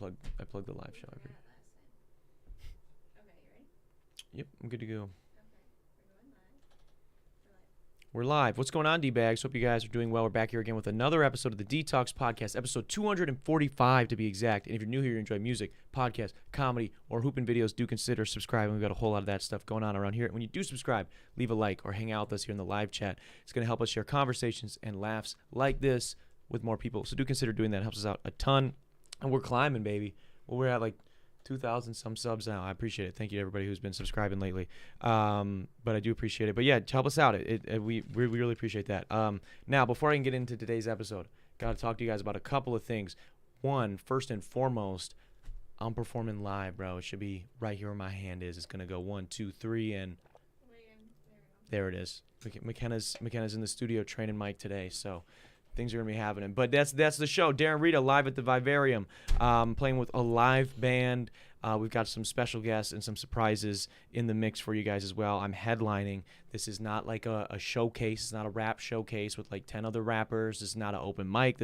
I plugged the live show. Okay, you ready? Yep, I'm good to go. Okay, we're going live. We're live. We're live. What's going on, D-Bags? Hope you guys are doing well. We're back here again with another episode of the Detox Podcast, episode 245 to be exact. And if you're new here, you enjoy music, podcasts, comedy, or hooping videos, do consider subscribing. We've got a whole lot of that stuff going on around here. When you do subscribe, leave a like or hang out with us here in the live chat. It's going to help us share conversations and laughs like this with more people. So do consider doing that. It helps us out a ton. And we're climbing, baby. Well, we're at like 2,000 some subs now. I appreciate it. Thank you to everybody who's been subscribing lately. But I do appreciate it. But yeah, help us out. We really appreciate that. Now, before I can get into today's episode, got to talk to you guys about a couple of things. One, first and foremost, I'm performing live, bro. It should be right here where my hand is. It's gonna go 1, 2, 3, and there it is. McKenna's in the studio training Mike today, so things are going to be happening. But that's the show. Darren, Rita, live at the Vivarium, playing with a live band. We've got some special guests and some surprises in the mix for you guys as well. I'm headlining. This is not like a showcase. It's not a rap showcase with like 10 other rappers. This is not an open mic.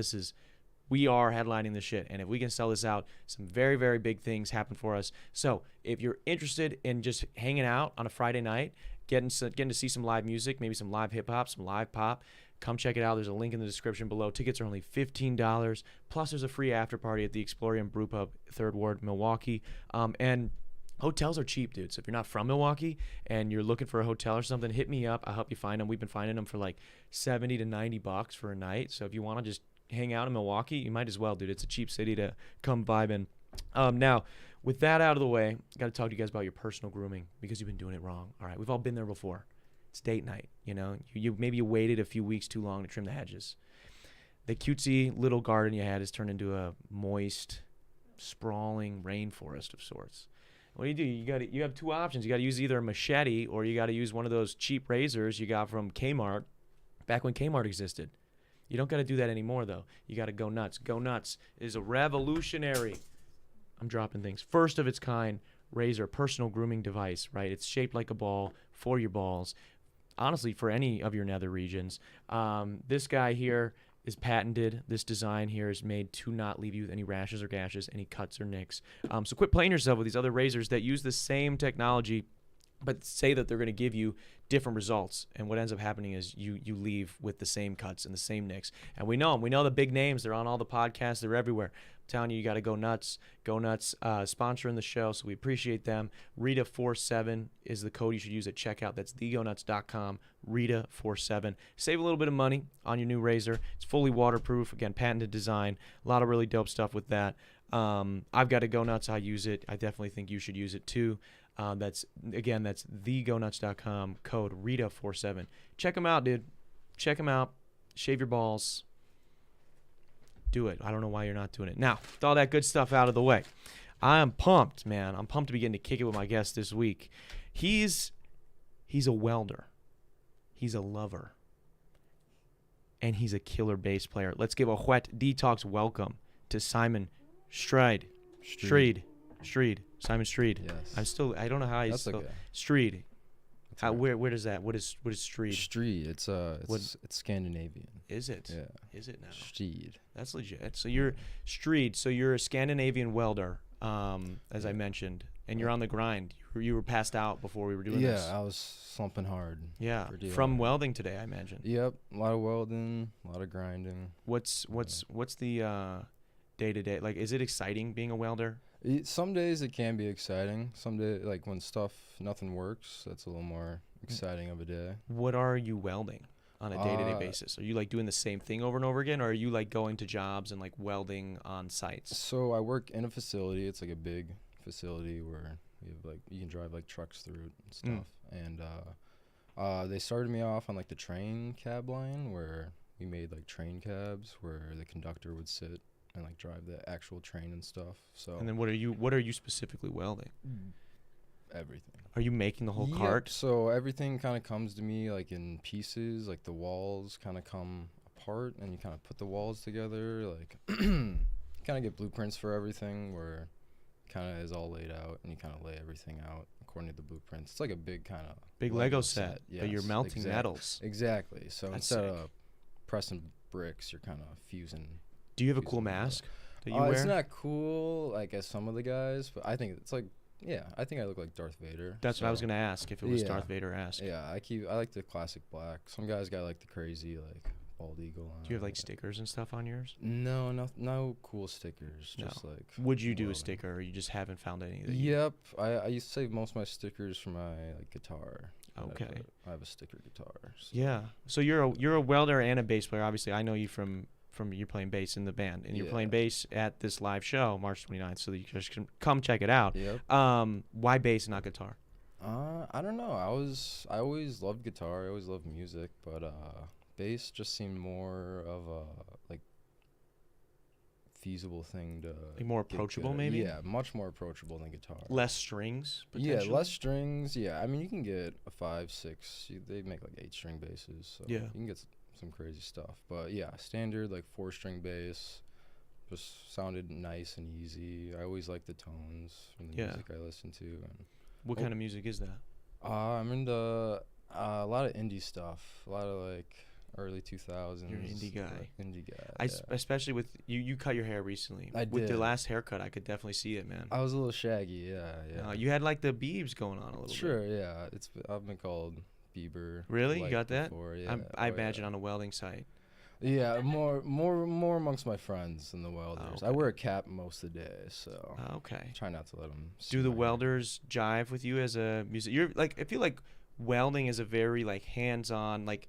We are headlining this shit. And if we can sell this out, some very, very big things happen for us. So if you're interested in just hanging out on a Friday night, getting to see some live music, maybe some live hip-hop, some live pop, come check it out. There's a link in the description below. Tickets are only $15. Plus, there's a free after party at the Explorium Brew Pub, 3rd Ward, Milwaukee. And hotels are cheap, dude. So if you're not from Milwaukee and you're looking for a hotel or something, hit me up. I'll help you find them. We've been finding them for like $70 to $90 for a night. So if you want to just hang out in Milwaukee, you might as well, dude. It's a cheap city to come vibe in. Now, with that out of the way, got to talk to you guys about your personal grooming because you've been doing it wrong. All right, we've all been there before. It's date night, you know. Maybe you waited a few weeks too long to trim the hedges. The cutesy little garden you had has turned into a moist, sprawling rainforest of sorts. What do? You have two options. You got to use either a machete or you got to use one of those cheap razors you got from Kmart back when Kmart existed. You don't got to do that anymore, though. You got to Go Nutz. Go Nutz is a revolutionary, I'm dropping things, first of its kind razor, personal grooming device, right? It's shaped like a ball for your balls. Honestly, for any of your nether regions. This guy here is patented. This design here is made to not leave you with any rashes or gashes, any cuts or nicks. So quit playing yourself with these other razors that use the same technology but say that they're going to give you different results. And what ends up happening is you leave with the same cuts and the same nicks. And we know them. We know the big names. They're on all the podcasts. They're everywhere. I'm telling you, you got to Go Nutz. Go Nutz sponsoring the show, so we appreciate them. Rita47 is the code you should use at checkout. That's thegonutz.com, Rita47. Save a little bit of money on your new razor. It's fully waterproof. Again, patented design. A lot of really dope stuff with that. I've got to Go Nutz. I use it. I definitely think you should use it too. That's thegonutz.com, code Rita47. Check them out, dude. Check them out. Shave your balls. Do it. I don't know why you're not doing it. Now, with all that good stuff out of the way, I am pumped, man. I'm pumped to be getting to kick it with my guest this week. He's a welder. He's a lover. And he's a killer bass player. Let's give a wet detox welcome to Simon Stried. Simon Stried. Yes. I don't know how he's still. Okay. Stried. Where does that? What is Stried? Stried. It's Scandinavian. Is it? Yeah. Is it now? Stried. That's legit. So you're Stried. So you're a Scandinavian welder, as I mentioned, and you're on the grind. You were passed out before we were doing this. Yeah, I was slumping hard. Yeah. From welding today, I imagine. Yep. A lot of welding, a lot of grinding. What's the day-to-day, like, is it exciting being a welder? Some days it can be exciting. Some days, like when nothing works, that's a little more exciting of a day. What are you welding on a day-to-day basis? Are you like doing the same thing over and over again, or are you like going to jobs and like welding on sites? So I work in a facility. It's like a big facility where we have you can drive like trucks through it and stuff. And they started me off on like the train cab line where we made like train cabs where the conductor would sit and like drive the actual train and stuff. So. And then what are you specifically welding? Everything. Are you making the whole cart? So everything kind of comes to me like in pieces. Like the walls kind of come apart, and you kind of put the walls together. Like kind of get blueprints for everything, where kind of is all laid out, and you kind of lay everything out according to the blueprints. It's like a big kind of Lego set. Yes, but you're melting metals. Exactly. So That's instead sick. of pressing bricks, you're kind of fusing. Do you have a cool mask? that you wear? It's not cool like as some of the guys, but I think it's like, yeah, I think I look like Darth Vader. That's what I was so, gonna ask if it was yeah. Darth Vader-esque. Yeah, I like the classic black. Some guys got like the crazy like bald eagle on. Do you have like stickers and stuff on yours? No cool stickers. No. Just like. Would you do a welding. sticker, or you just haven't found any? That you- Yep, I used to save most of my stickers for my like guitar. Okay. I have a sticker guitar. So. Yeah. So you're a welder and a bass player. Obviously, I know you from you're playing bass in the band, and you're playing Yeah. bass at this live show March 29th. So that you just can come check it out. Yep. Why bass and not guitar? I don't know. I always loved guitar. I always loved music, but bass just seemed more of a like feasible thing to Like more get approachable, good at. maybe. Yeah, much more approachable than guitar. Less strings. Yeah, potentially? less strings. Yeah, I mean you can get a 5, 6. They make like 8-string basses, so Yeah. you can get some crazy stuff. But yeah, standard like 4-string bass just sounded nice and easy. I always liked the tones from the Yeah. music I listened to. And What kind of music is that? I'm into a lot of indie stuff, a lot of like early 2000s. You're an indie guy. Indie guy. Especially with you cut your hair recently. I With the did. last haircut, I could definitely see it, man. I was a little shaggy, yeah. You had like the beebs going on a little Sure, bit. yeah. I've been called Bieber. Really? You like, got that? before, yeah. I Oh, imagine yeah. on a welding site. Yeah, more amongst my friends than the welders. I okay. wear a cap most of the day, so Okay. try not to let them. Do the welders jive with you as a music? You're like, I feel like welding is a very like hands-on, like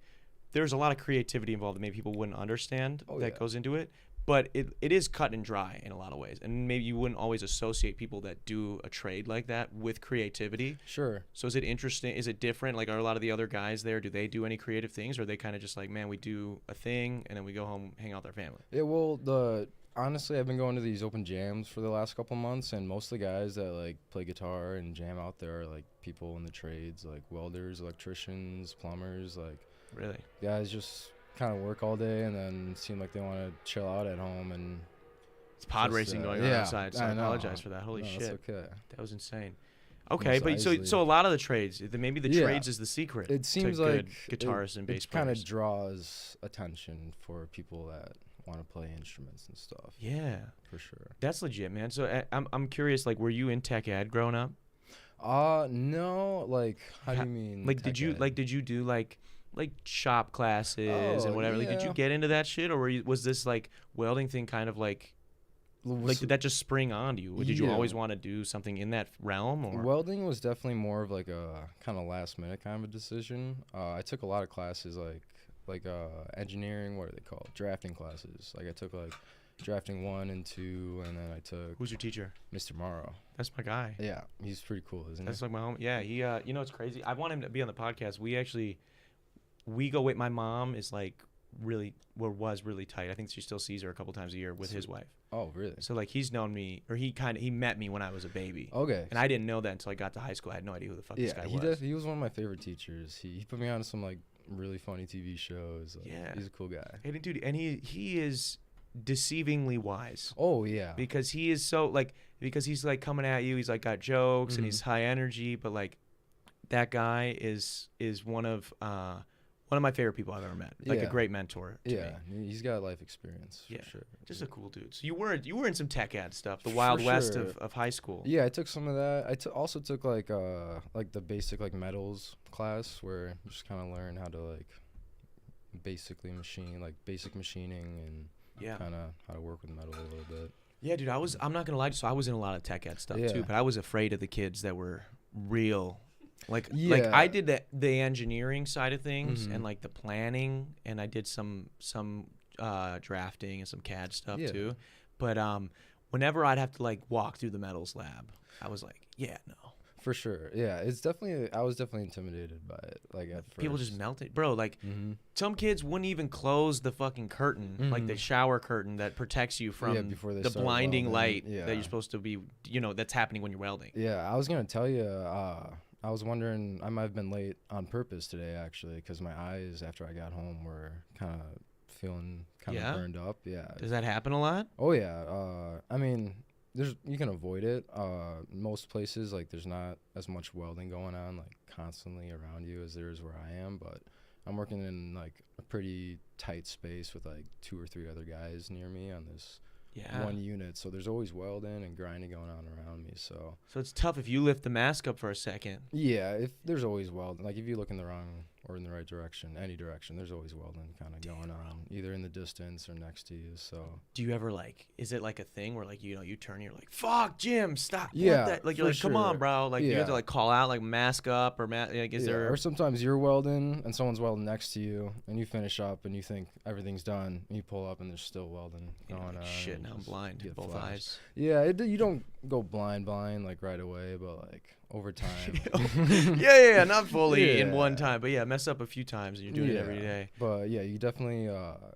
there's a lot of creativity involved that maybe people wouldn't understand Oh, that yeah. goes into it, but it is cut and dry in a lot of ways, and maybe you wouldn't always associate people that do a trade like that with creativity. Sure. So is it interesting? Is it different? Like, are a lot of the other guys there, do they do any creative things, or are they kind of just like, man, we do a thing and then we go home, hang out with our family? Yeah, well, honestly, I've been going to these open jams for the last couple months, and most of the guys that like play guitar and jam out there are like people in the trades, like welders, electricians, plumbers. Like Really? guys just kind of work all day and then seem like they want to chill out at home and. It's pod Just, racing going on yeah, outside, so I I know. apologize for that. Holy No, shit. That's okay. That was insane. Okay, Mos but so Eisley. so a lot of the trades, maybe the Yeah. trades is the secret. It seems to like good guitarists and bass it kind players. of draws attention for people that want to play instruments and stuff. Yeah, For sure. that's legit, man. So I'm curious, like, were you in tech ed growing up? No, like how do Ha- you mean? Like, tech ed? did you do like shop classes and Oh, whatever? Like, did you yeah. get into that shit, or was this like welding thing kind of like did that just spring on you? Did you Yeah. always want to do something in that realm, or Welding was definitely more of like a kind of last minute kind of a decision. I took a lot of classes like engineering. What are they called? Drafting classes. Like I took like drafting 1 and 2, and then I took who's your teacher? Mr. Morrow. That's my guy. Yeah, he's pretty cool, isn't That's he? like my home. Yeah, he. You know, it's crazy. I want him to be on the podcast. We go wait. My mom is like really, was really tight. I think she still sees her a couple times a year with his wife. Oh, really? So like he's known me, or he met me when I was a baby, Okay. and I didn't know that until I got to high school. I had no idea who the fuck this Yeah, guy he was. he was one of my favorite teachers. He put me on some like really funny TV shows. Like, Yeah. he's a cool guy. And dude, and he is deceivingly wise Oh yeah. because he is so like because he's like coming at you. He's like got jokes and Mhm. he's high energy, but like that guy is one of my favorite people I've ever met. Like a Yeah. great mentor to Yeah, me. he's got life experience for Yeah. sure. Just a cool dude. So you were in some tech ad stuff, the For Wild West sure. of high school. Yeah, I took some of that. I also took like the basic like metals class where you just kind of learn how to like basically machine like basic machining and Yeah. kind of how to work with metal a little bit. Yeah, dude, I'm not gonna lie to you. So I was in a lot of tech ed stuff too, Yeah. but I was afraid of the kids that were real. Like Yeah. I did the engineering side of things Mhm. and like the planning, and I did some drafting and some CAD stuff Yeah. too. But whenever I'd have to like walk through the metals lab, I was like, yeah, no. For sure. Yeah, I was definitely intimidated by it. Like at first. People just melted, bro. Like Mhm. some kids wouldn't even close the fucking curtain, like the Mhm. shower curtain that protects you from before they the start blinding welding. light Yeah. that you're supposed to be, that's happening when you're welding. Yeah, I was gonna tell you. I was wondering. I might have been late on purpose today, actually, because my eyes after I got home were kind of feeling kind of Yeah? burned up. Yeah. Does that happen a lot? Oh yeah. I mean, you can avoid it. Most places like there's not as much welding going on like constantly around you as there is where I am, but I'm working in like a pretty tight space with like 2 or 3 other guys near me on this Yeah. one unit, so there's always welding and grinding going on around me. So it's tough if you lift the mask up for a second. yeah, if there's always welding, like if you look in the wrong or in the right direction, any direction, there's always welding kind of going on, either in the distance or next to you. So Do you ever like? Is it like a thing where like you turn, you're like, "Fuck, Jim, stop!" Yeah, That? Like you're for like, "Come on, sure. bro!" Like you have to Yeah. like call out, like mask up or like is yeah, there? or sometimes you're welding and someone's welding next to you, and you finish up and you think everything's done, and you pull up and there's still welding you know, going like, on. shit, and now I'm just blind in get both flashed. eyes. Yeah, you don't go blind like right away, but like over time. yeah, not fully in one Yeah. time, but yeah, mess up a few times and you're doing it every day. But yeah, you definitely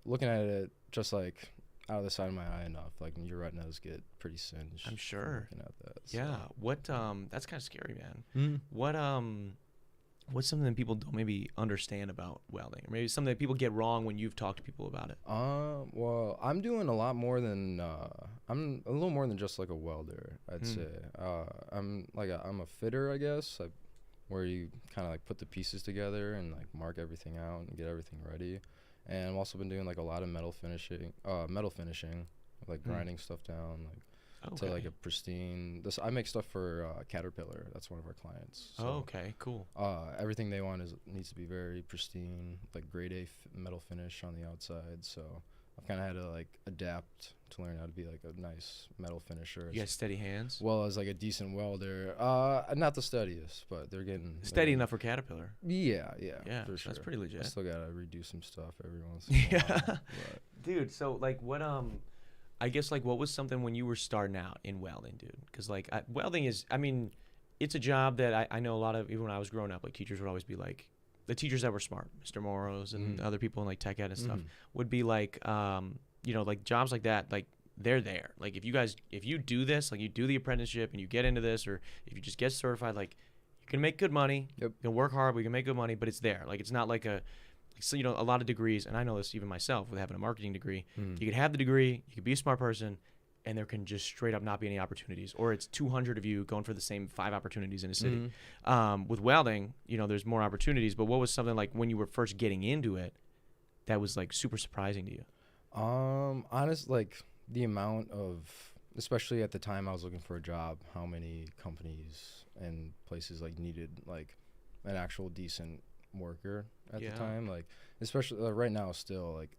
looking at it just like out of the side of my eye enough, like your retinas get pretty singed. I'm from sure. Looking at that. So. Yeah. What that's kind of scary, man. Mhm. What's something that people don't maybe understand about welding, or maybe something that people get wrong when you've talked to people about it? Well, I'm doing a lot more than I'm a little more than just like a welder, I'd say. I'm a fitter, I guess, where you kind of like put the pieces together and like mark everything out and get everything ready. And I've also been doing like a lot of metal finishing, like grinding stuff down, like to like a pristine. I make stuff for Caterpillar. That's one of our clients. So, okay, cool. everything they want needs to be very pristine, like grade A metal finish on the outside. So I've kind of had to like adapt to learn how to be like a nice metal finisher. You got steady hands? Well as like a decent welder. Not the steadiest, but they're getting Steady enough for Caterpillar. Yeah, Yeah, for sure. that's pretty legit. I still gotta redo some stuff every once in a while. Yeah. But Dude, so like what I guess like what was something when you were starting out in welding, dude? Because like welding is, I mean, it's a job that I know a lot of, even when I was growing up, like teachers would always be like, the teachers that were smart, Mr. Moros and other people in like tech ed and stuff, would be like, you know, like jobs like that, like they're there. Like if you do this, like you do the apprenticeship and you get into this, or if you just get certified, like you can make good money. Yep. You can work hard, but you can make good money, but it's there. Like it's not like so, you know, a lot of degrees, and I know this even myself with having a marketing degree, you could have the degree, you could be a smart person, and there can just straight up not be any opportunities, or it's 200 of you going for the same 5 opportunities in a city. With welding, you know, there's more opportunities, but what was something like when you were first getting into it that was like super surprising to you? Honest, like the amount of, especially at the time I was looking for a job, how many companies and places like needed like an actual decent worker at the time, like especially right now still, like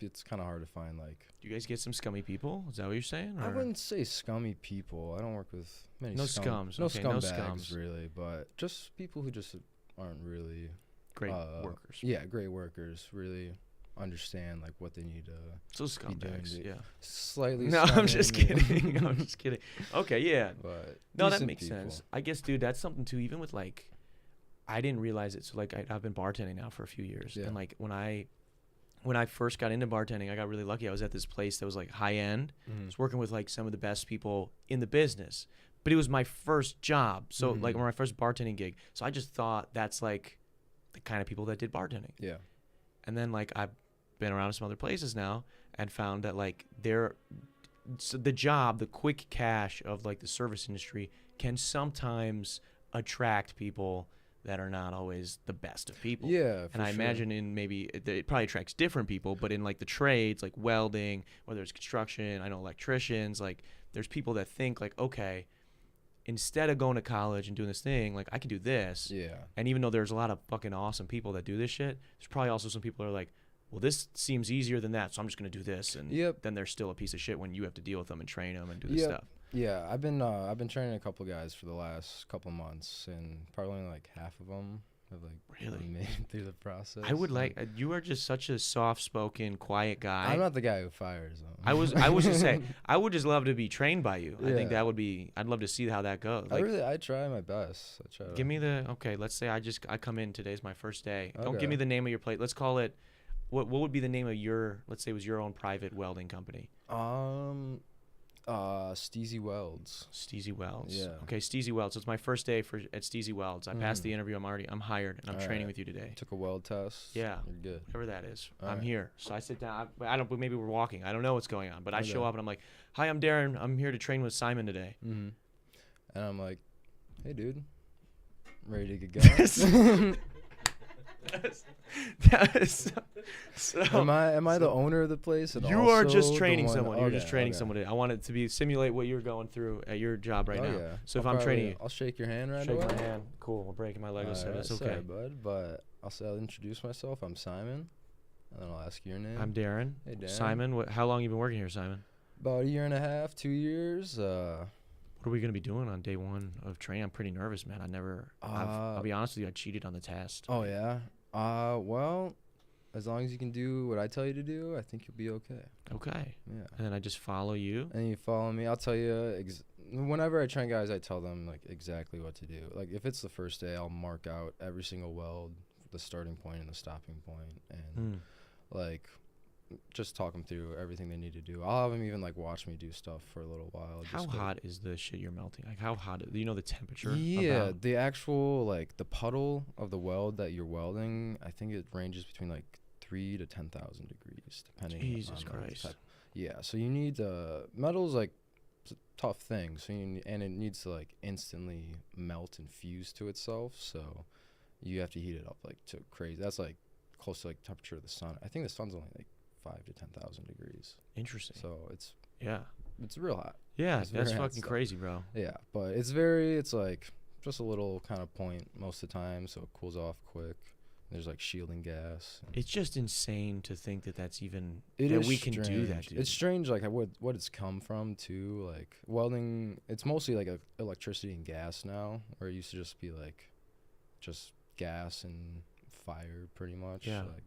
it's kind of hard to find. Like, do you guys get some scummy people? Is that what you're saying? I or- wouldn't say scummy people. I don't work with many No scums, scums. no Okay, no scumbags scums. really, but just people who just aren't really great workers. Yeah, great workers. Really understand like what they need to So scumbags, yeah. slightly. No, I'm just scummy, kidding. I'm just kidding. Okay, yeah. But No, that decent makes people. sense. I guess, dude, that's something too. Even with like, I didn't realize it. So like, I've been bartending now for a few years, Yeah. and like when I first got into bartending, I got really lucky. I was at this place that was like high end. I was working with like some of the best people in the business, but it was my first job. So like my first bartending gig. So I just thought that's like the kind of people that did bartending. Yeah. And then like I've been around some other places now and found that like so the job, the quick cash of like the service industry can sometimes attract people that are not always the best of people. Yeah, and I imagine in maybe it probably attracts different people, but in like the trades, like welding, whether it's construction, I know electricians, like there's people that think like, okay, instead of going to college and doing this thing, like I can do this. Yeah. And even though there's a lot of fucking awesome people that do this shit, there's probably also some people that are like, well, this seems easier than that, so I'm just going to do this. And then they're still a piece of shit when you have to deal with them and train them and do this stuff. Yeah, I've been training a couple guys for the last couple months, and probably only like half of them have like Really made it through the process. I would like you are just such a soft-spoken, quiet guy. I'm not the guy who fires them. I was just saying I would just love to be trained by you. I think Yeah. that would be. I'd love to see how that goes. Like, I try my best. I try. give me okay. Let's say I come in. Today's my first day. Don't Okay. give me the name of your plate. Let's call it. What would be the name of your? Let's say it was your own private welding company. Steezy Welds. Steezy Welds. Yeah. Okay, Steezy Welds. So it's my first day at Steezy Welds. I passed the interview. I'm hired, and I'm All training right. with you today. Took a weld test. Yeah. You're good. Whatever that is. All I'm right. here. So I sit down. I don't. Maybe we're walking. I don't know what's going on. But I show Okay. up and I'm like, "Hi, I'm Darren. I'm here to train with Simon today." And I'm like, hey, dude, ready to get going? That is so. Am I the so- owner of the place? And You are also just the training one- someone. You're just okay, training okay. someone. I want it to be simulate what you're going through at your job right Oh, now. yeah. So if I'll I'm training probably- you, I'll shake your hand right shake away. my hand. Cool. We're breaking my Lego set. Alright, That's okay. sorry, bud. But I'll introduce myself. I'm Simon, and then I'll ask your name. I'm Darren. Hey, Darren. Simon, how long you been working here, Simon? About a year and a half, 2 years. What are we gonna be doing on day one of training? I'm pretty nervous, man. I'll be honest with you. I cheated on the test. Oh yeah. Well, as long as you can do what I tell you to do, I think you'll be okay. Okay. Yeah. And then I just follow you. And you follow me. I'll tell you. Whenever I train guys, I tell them like exactly what to do. Like if it's the first day, I'll mark out every single weld, the starting point and the stopping point, and like just talk them through everything they need to do. I'll have them even like watch me do stuff for a little while. How just 'cause- hot is the shit you're melting? Like how hot? Do you know the temperature? Yeah, about- the actual like the puddle of the weld that you're welding, I think it ranges between like 3 to 10,000 degrees, depending. Jesus on Christ. The type. Yeah, so you need metal's like it's a tough thing, so and it needs to like instantly melt and fuse to itself. So you have to heat it up like to crazy. That's like close to like temperature of the sun. I think the sun's only like 5 to 10,000 degrees. Interesting. So it's real hot. yeah, it's that's very hot fucking stuff. crazy, bro. Yeah, but it's like just a little kind of point most of the time, so it cools off quick. There's like shielding gas. It's just insane to think that that's even It that is we can do that, strange. dude. It's strange, like what it's come from too. Like welding, it's mostly like electricity and gas now, where it used to just be like just gas and fire, pretty much. Yeah. Like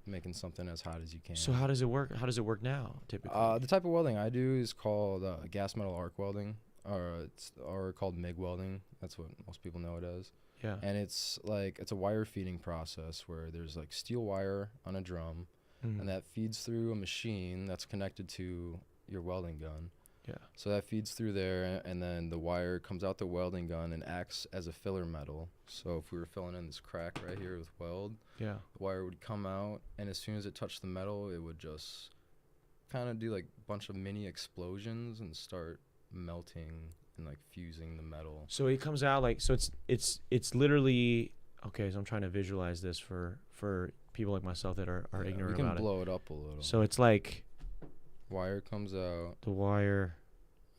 making something as hot as you can. So how does it work? How does it work now, typically? The type of welding I do is called gas metal arc welding, or called MIG welding. That's what most people know it as. yeah. And it's a wire feeding process where there's like steel wire on a drum, and that feeds through a machine that's connected to your welding gun. Yeah. So that feeds through there, and then the wire comes out the welding gun and acts as a filler metal. So if we were filling in this crack right here with weld, Yeah. the wire would come out, and as soon as it touched the metal, it would just kind of do like a bunch of mini explosions and start melting and like fusing the metal. So it comes out like so. It's literally okay. So I'm trying to visualize this for people like myself that are Yeah, ignorant we can about blow it up a little. it. So it's like Wire comes out the wire.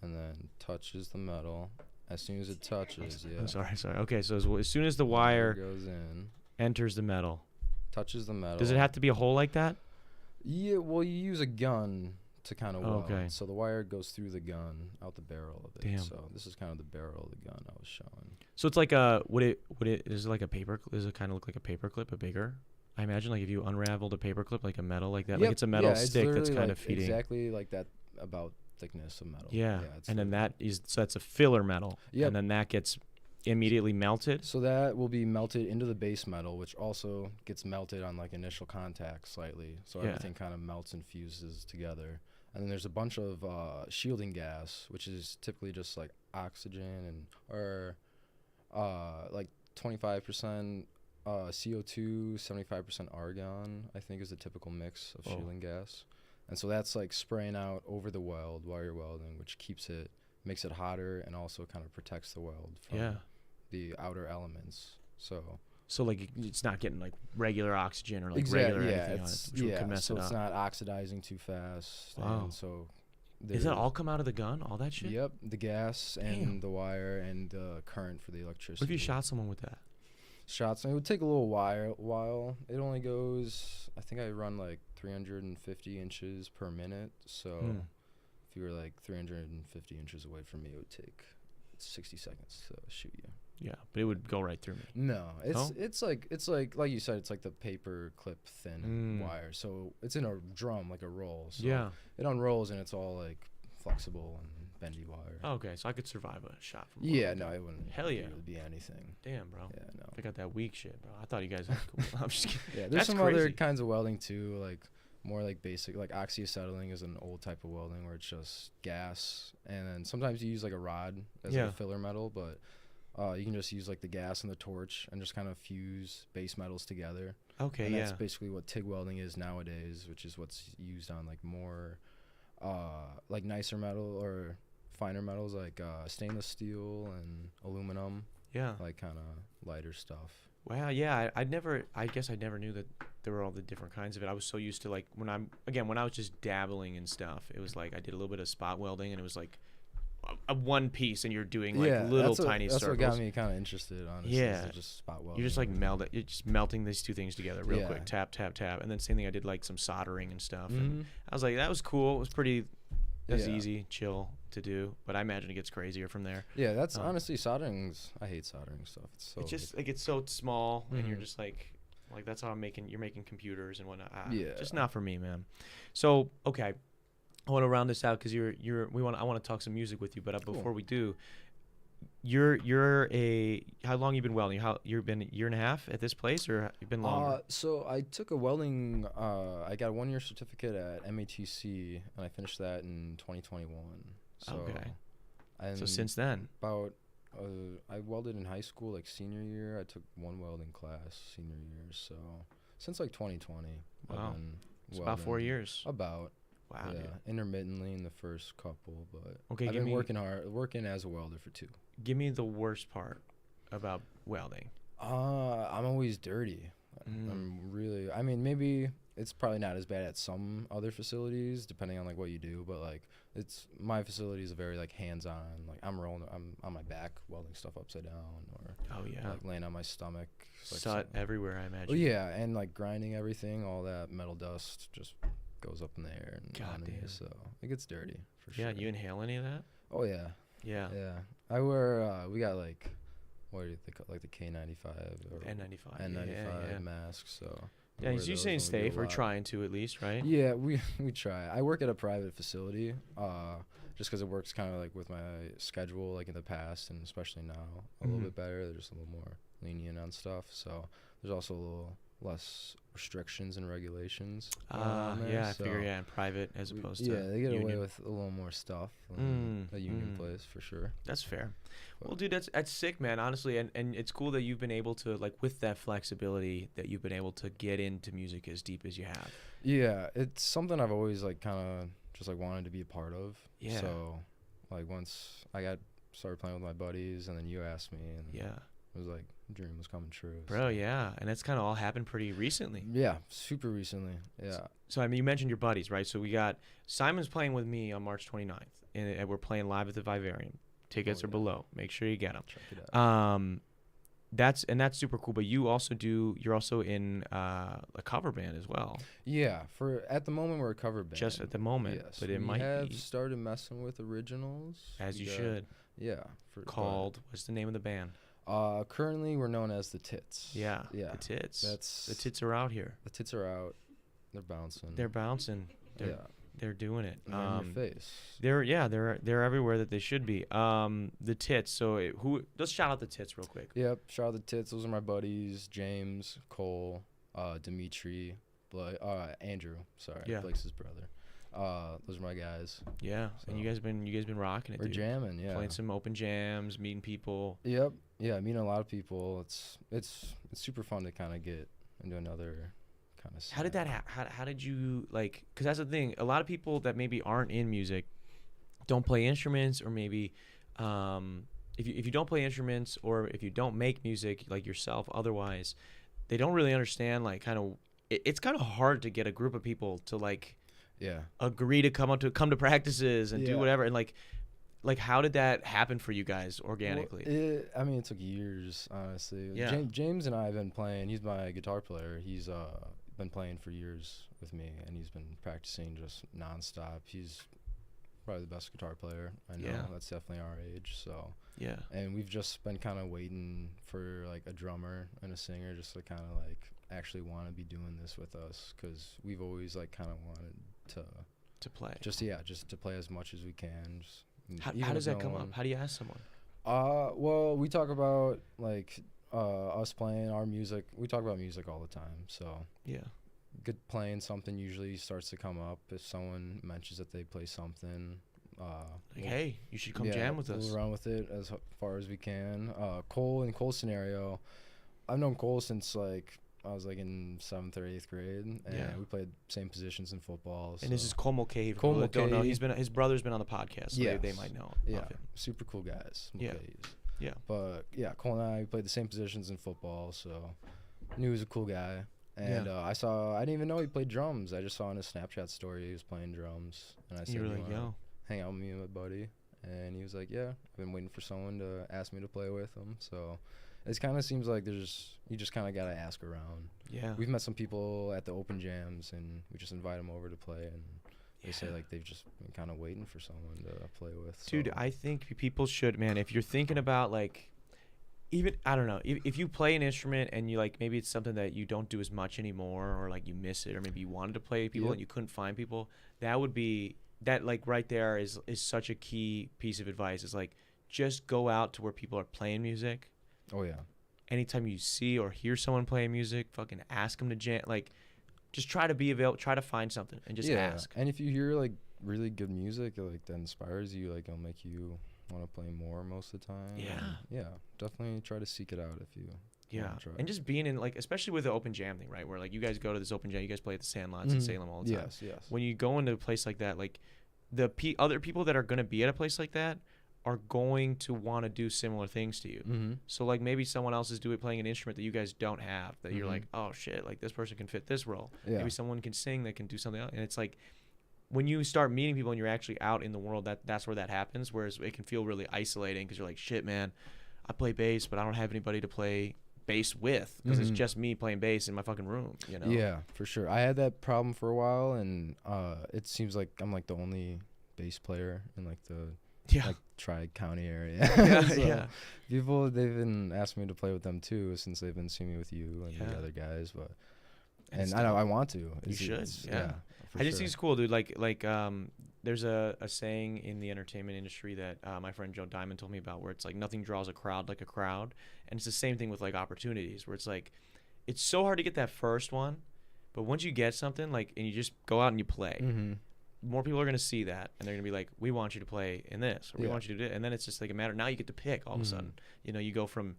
and then touches the metal. As soon as it touches, yeah. I'm sorry. Okay. So as soon as the Wire wire goes in, enters the metal, touches the metal. does it have to be a hole like that? Yeah, well, you use a gun to kind of weld. Okay. So the wire goes through the gun, out the barrel of it. Damn. So this is kind of the barrel of the gun I was showing. So it's like is it like a paper? Does it kind of look like a paper clip, but bigger? I imagine like if you unraveled a paper clip, like a metal like that, like Yep, it's a metal yeah, it's stick that's literally kind like of feeding. exactly like that, about thickness of metal. Yeah. it's And then literally- that's a filler metal. Yep. And then that gets immediately melted. So that will be melted into the base metal, which also gets melted on like initial contact slightly. So Yeah. everything kind of melts and fuses together. And then there's a bunch of shielding gas, which is typically just like oxygen or like 25% CO2, 75% argon, I think is the typical mix of Whoa. shielding gas. And so that's like spraying out over the weld while you're welding, which makes it hotter and also kind of protects the weld from Yeah. the outer elements. So like it's not getting like regular oxygen or like regular anything on it, which could mess so it it's up. not oxidizing too fast. Wow. And so Does that all come out of the gun? All that shit? Yep, the gas Damn. and the wire and the current for the electricity. What if you shot someone with that? Shots? It would take a little while. It only goes, I think I run like 350 inches per minute. So if you were like 350 inches away from me, it would take 60 seconds to shoot you. Yeah, but it would go right through me. No, No? it's like you said, it's like the paper clip thin wire. So it's in a drum, like a roll. So Yeah. it unrolls and it's all like flexible and bendy wire. Oh, okay, so I could survive a shot from. Yeah, one. no, it wouldn't. Hell yeah. Really be anything. Damn, bro. Yeah, no. I got that weak shit, bro. I thought you guys. Were cool. I'm just kidding. Yeah, there's That's some other crazy. kinds of welding too, like more like basic, like oxyacetylene is an old type of welding where it's just gas, and then sometimes you use like a rod as like Yeah. a filler metal, but you can just use like the gas and the torch and just kind of fuse base metals together. Okay, And yeah. that's basically what TIG welding is nowadays, which is what's used on like more like nicer metal or finer metals like stainless steel and aluminum, Yeah. like kind of lighter stuff. Wow, yeah, I guess I never knew that there were all the different kinds of it. I was so used to like when I was just dabbling in stuff, it was like I did a little bit of spot welding and it was like a one piece and you're doing like little tiny that's circles. what got me kind of interested, honestly. Yeah. Is just spot welding. You're just like you're just melting these two things together real quick. Yeah. Tap, tap, tap. And then same thing, I did like some soldering and stuff. Mhm. And I was like, that was cool. It was Yeah. easy, chill to do. But I imagine it gets crazier from there. Yeah, that's honestly soldering's. I hate soldering stuff. It's so. It's just like it's so small and you're Mhm. just like that's how you're making computers and whatnot. Yeah. Just not for me, man. So, okay. I want to round this out because I want to talk some music with you, but Cool. before we do, how long you been welding? You've been a year and a half at this place, or you've been longer? So I took a welding. I got a 1-year certificate at MATC, and I finished that in 2021. So, Okay. And So since then, about I welded in high school, like senior year. I took one welding class senior year. So since like 2020, Wow. I've been it's about 4 welding. years. About. Wow, Yeah, dude. intermittently in the first couple, but Okay, I've give been me working as a welder for 2. give me the worst part about welding. I'm always dirty. Mm. I mean, maybe it's probably not as bad at some other facilities, depending on like what you do, but like my facility is very like hands-on. Like I'm on my back welding stuff upside down, or Oh yeah, like laying on my stomach. Like soot everywhere, I imagine. Oh yeah, and like grinding everything, all that metal dust just goes up in the air and God onto me, damn. so it gets dirty for Yeah, sure. you inhale any of that? Oh yeah, Yeah. yeah. I wear we got like what do you think, like the K95 or N95. N95 Yeah. masks. So Yeah, wear so you're those staying when we do safe a or lot. trying to at least, right? Yeah, we try. I work at a private facility, just because it works kind of like with my schedule, like in the past and especially now, a little Mhm. bit better. They're just a little more lenient on stuff. So there's also a little less restrictions and regulations. on there, Yeah, I so figure in private as opposed to yeah, they get away union. with a little more stuff than a union mm. place for sure. That's fair. But- Well, dude, that's sick, man. Honestly, and it's cool that you've been able to like with that flexibility that you've been able to get into music as deep as you have. Yeah, it's something I've always like kind of just like wanted to be a part of. Yeah. So like once I started playing with my buddies, and then you asked me, and Yeah, it was like dream was coming true. bro. so. Yeah, and that's kind of all happened pretty recently. Yeah, super recently. Yeah. So I mean, you mentioned your buddies, right? So we got Simon's playing with me on March 29th, and we're playing live at the Vivarium. Tickets Oh, are yeah. below. Make sure you get them. Check it out. That's super cool. But you're also in a cover band as well. Yeah, for at the moment we're a cover band. Just at the moment, Yes, but it we might have be started messing with originals. as We you got- should. Yeah. Called what's the name of the band? Currently we're known as the Tits. Yeah, Yeah. the Tits. That's The Tits are out here. The Tits are out. They're bouncing. They're bouncing. yeah. They're doing it. They're in your face. They're everywhere that they should be. The Tits. So let's shout out the Tits real quick. Yep. Shout out the Tits. Those are my buddies. James, Cole, Dimitri, Andrew. Sorry, Yeah. Blake's his brother. Those are my guys. Yeah, and you So- guys been rocking it. We're dude. jamming. Yeah. Playing some open jams, meeting people. Yep. Yeah. Meeting a lot of people. It's super fun to kind of get into another kind of. How did that how did you like, because that's the thing, a lot of people that maybe aren't in music don't play instruments, or maybe if you don't play instruments, or if you don't make music like yourself otherwise, they don't really understand like kind of it's kind of hard to get a group of people to like Yeah. agree to come to practices and do Yeah. whatever, and like how did that happen for you guys organically? I mean, it took years, honestly. Yeah. James and I have been playing. He's my guitar player. He's been playing for years with me, and he's been practicing just nonstop. He's probably the best guitar player I know. Yeah. That's definitely our age. So, Yeah. and we've just been kind of waiting for like a drummer and a singer just to kind of like actually want to be doing this with us, because we've always like kind of wanted To play. just to play as much as we can. Just, How even does with that no come up? one. How do you ask someone? Well, we talk about like us playing our music. We talk about music all the time. So Yeah. good playing something usually starts to come up if someone mentions that they play something. Like, hey, you should come jam with us. We'll run with it as far as we can. In Cole's scenario, I've known Cole since like I was like in 7th or 8th grade, and Yeah. we played same positions in football. And this so- is Como Cave. Como Don't know. Cave. His brother's been on the podcast, so they Yes. might know. Yeah, Of him. super cool guys. Yeah. Mulcahy's. Yeah. But yeah, Cole and I played the same positions in football, so knew he was a cool guy. And I didn't even know he played drums. I just saw on his Snapchat story he was playing drums, and I said, You were "You like, wanna yo. hang out with me and my buddy?" And he was like, "Yeah, I've been waiting for someone to ask me to play with him." So it kind of seems like you just kind of gotta ask around. Yeah. We've met some people at the open jams, and we just invite them over to play, and they say like they've just been kind of waiting for someone to play with. Dude, so. I think people should, man, if you're thinking about like, even, I don't know, if you play an instrument and you like, maybe it's something that you don't do as much anymore, or like you miss it, or maybe you wanted to play people and you couldn't find people, that would be, that like right there is such a key piece of advice. Is like, just go out to where people are playing music. Oh yeah. Anytime you see or hear someone playing music, fucking ask them to jam. Like, just try to be available, try to find something and just ask. And if you hear like really good music like that inspires you, like it'll make you want to play more most of the time. Yeah. And yeah, definitely try to seek it out if you wanna try. And just being in, like, especially with the open jam thing, right, where like you guys go to this open jam, you guys play at the Sandlots in Salem all the time. Yes. When you go into a place like that, like the other people that are going to be at a place like that are going to want to do similar things to you. So like maybe someone else is playing an instrument that you guys don't have, that you're like, oh shit, like this person can fit this role. Maybe someone can sing that can do something else. And it's like, when you start meeting people and you're actually out in the world, that's where that happens. Whereas it can feel really isolating because you're like, shit, man, I play bass, but I don't have anybody to play bass with because it's just me playing bass in my fucking room, you know? Yeah, for sure. I had that problem for a while, and it seems like I'm like the only bass player in like the like Stried County area. So people, they've been asking me to play with them too since they've been seeing me with you and the other guys, but and I know I want to. You should. Yeah. I just think it's cool, dude. Like there's a saying in the entertainment industry that my friend Joe Diamond told me about, where it's like nothing draws a crowd like a crowd, and it's the same thing with like opportunities, where it's like it's so hard to get that first one, but once you get something, like, and you just go out and you play, more people are gonna see that, and they're gonna be like, we want you to play in this, or we want you to do it, and then it's just like a matter. Now you get to pick all of a sudden. You know, you go from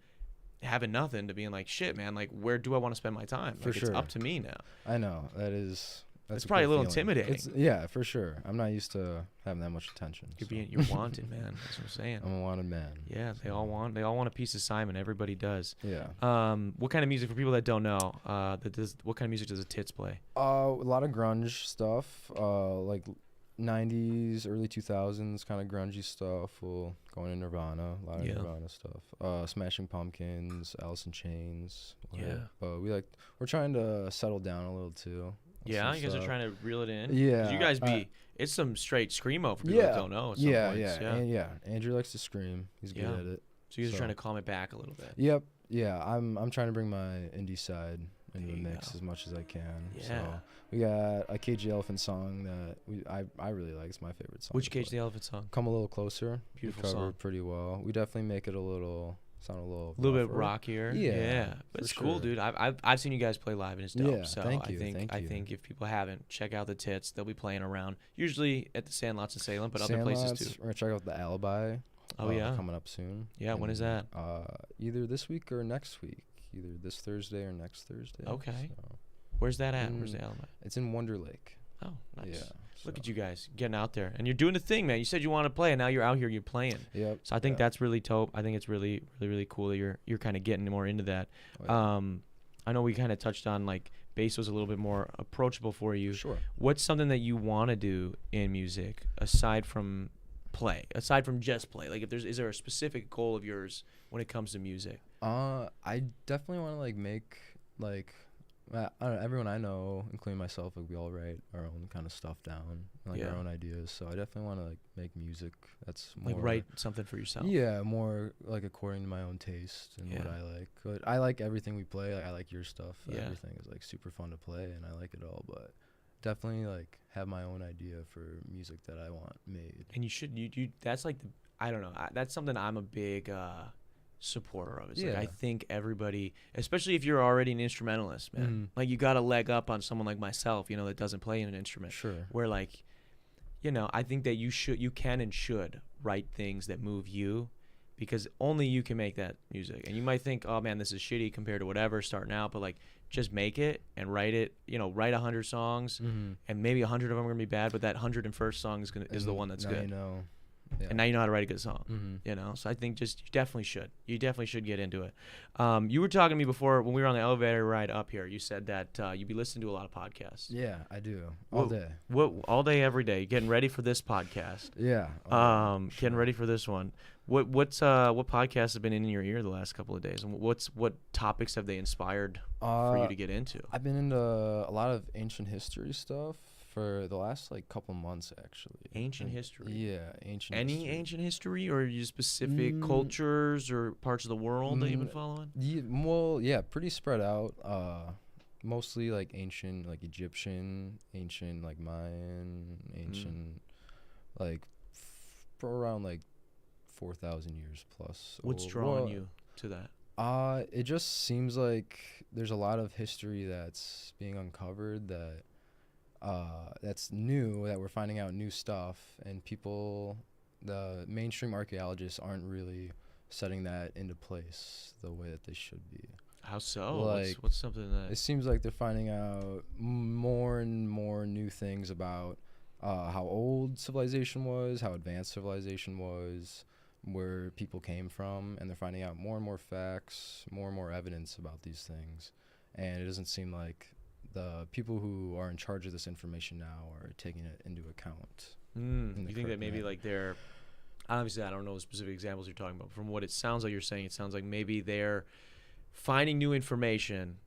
having nothing to being like, shit, man, like where do I want to spend my time? For like, sure. It's up to me now. I know that's It's probably a little feeling. intimidating. Yeah, for sure. I'm not used to having that much attention. You're wanted, man. That's what I'm saying. I'm a wanted man. Yeah, they all want a piece of Simon. Everybody does. Yeah. What kind of music, for people that don't know, what kind of music does the Tits play? A lot of grunge stuff, like 90s, early 2000s kind of grungy stuff. We'll go into Nirvana, a lot of Nirvana stuff. Smashing Pumpkins, Alice in Chains. But we're trying to settle down a little too. Yeah, you guys are trying to reel it in. Yeah, 'cause you guys it's some straight screamo for people that don't know. At some points. Andrew likes to scream. He's good at it. So you guys are trying to calm it back a little bit. Yep. Yeah, I'm trying to bring my indie side into the mix as much as I can. Yeah. So we got a Cage the Elephant song that I really like. It's my favorite song. Which Cage the Elephant song? Come a Little Closer. Beautiful we covered song. Pretty well. We definitely make it sound a little bit rougher. rockier. Yeah. But it's cool, dude. I've seen you guys play live, and it's dope. Yeah, so thank you. I think if people haven't, check out the Tits. They'll be playing around, usually at the Sandlots in Salem, but other places too. We're gonna check out the Alibi. Oh yeah, coming up soon. Yeah, when is that? Either this week or next week. Either this Thursday or next Thursday. Okay. So. Where's that at? Where's the Alibi? It's in Wonder Lake. Oh, nice. Yeah. Look at you guys getting out there, and you're doing the thing, man. You said you want to play, and now you're out here, you're playing. Yep. So I think that's really dope. I think it's really, really, really cool that you're kind of getting more into that. Oh, yeah. I know we kind of touched on like bass was a little bit more approachable for you. Sure. What's something that you want to do in music aside from just play? Like, is there a specific goal of yours when it comes to music? I definitely want to like make like. I don't know, everyone I know, including myself, like we all write our own kind of stuff down, like our own ideas. So I definitely want to like make music that's more like write something for yourself. Yeah, more like according to my own taste and what I like. But I like everything we play. Like, I like your stuff. Yeah. Everything is like super fun to play, and I like it all. But definitely like have my own idea for music that I want made. And you should that's like I don't know. That's something I'm a big supporter of. It's like I think everybody, especially if you're already an instrumentalist, man, like you got a leg up on someone like myself, you know, that doesn't play an instrument. Sure. Where like, you know, I think that you can and should write things that move you, because only you can make that music. And you might think, oh man, this is shitty compared to whatever starting out, but like just make it and write it. You know, write 100 songs, and maybe 100 of them are gonna be bad, but that 101st song is the one that's good. You know. Yeah. and now you know how to write a good song. Mm-hmm. You know, so I think just you definitely should get into it. You were talking to me before when we were on the elevator ride up here. You said that you'd be listening to a lot of podcasts. Yeah, I do all day. What all day, every day, getting ready for this podcast. Yeah. Getting ready for this one. What podcasts have been in your ear the last couple of days, and what topics have they inspired for you to get into? I've been into a lot of ancient history stuff for the last like couple months, actually. Ancient history. Yeah, ancient. Any history. ancient history, or you specific cultures or parts of the world that you've been following? Yeah, pretty spread out. Mostly like ancient, like Egyptian, ancient like Mayan, ancient, like around like 4,000 years plus. What's drawing you to that? It just seems like there's a lot of history that's being uncovered that's new, that we're finding out new stuff, and the mainstream archaeologists aren't really setting that into place the way that they should be. How so? Like, What's something that it seems like they're finding out more and more new things about how old civilization was, how advanced civilization was, where people came from, and they're finding out more and more facts, more and more evidence about these things. And it doesn't seem like the people who are in charge of this information now are taking it into account. you think that maybe like they're, obviously I don't know the specific examples you're talking about, from what it sounds like you're saying, it sounds like maybe they're finding new information,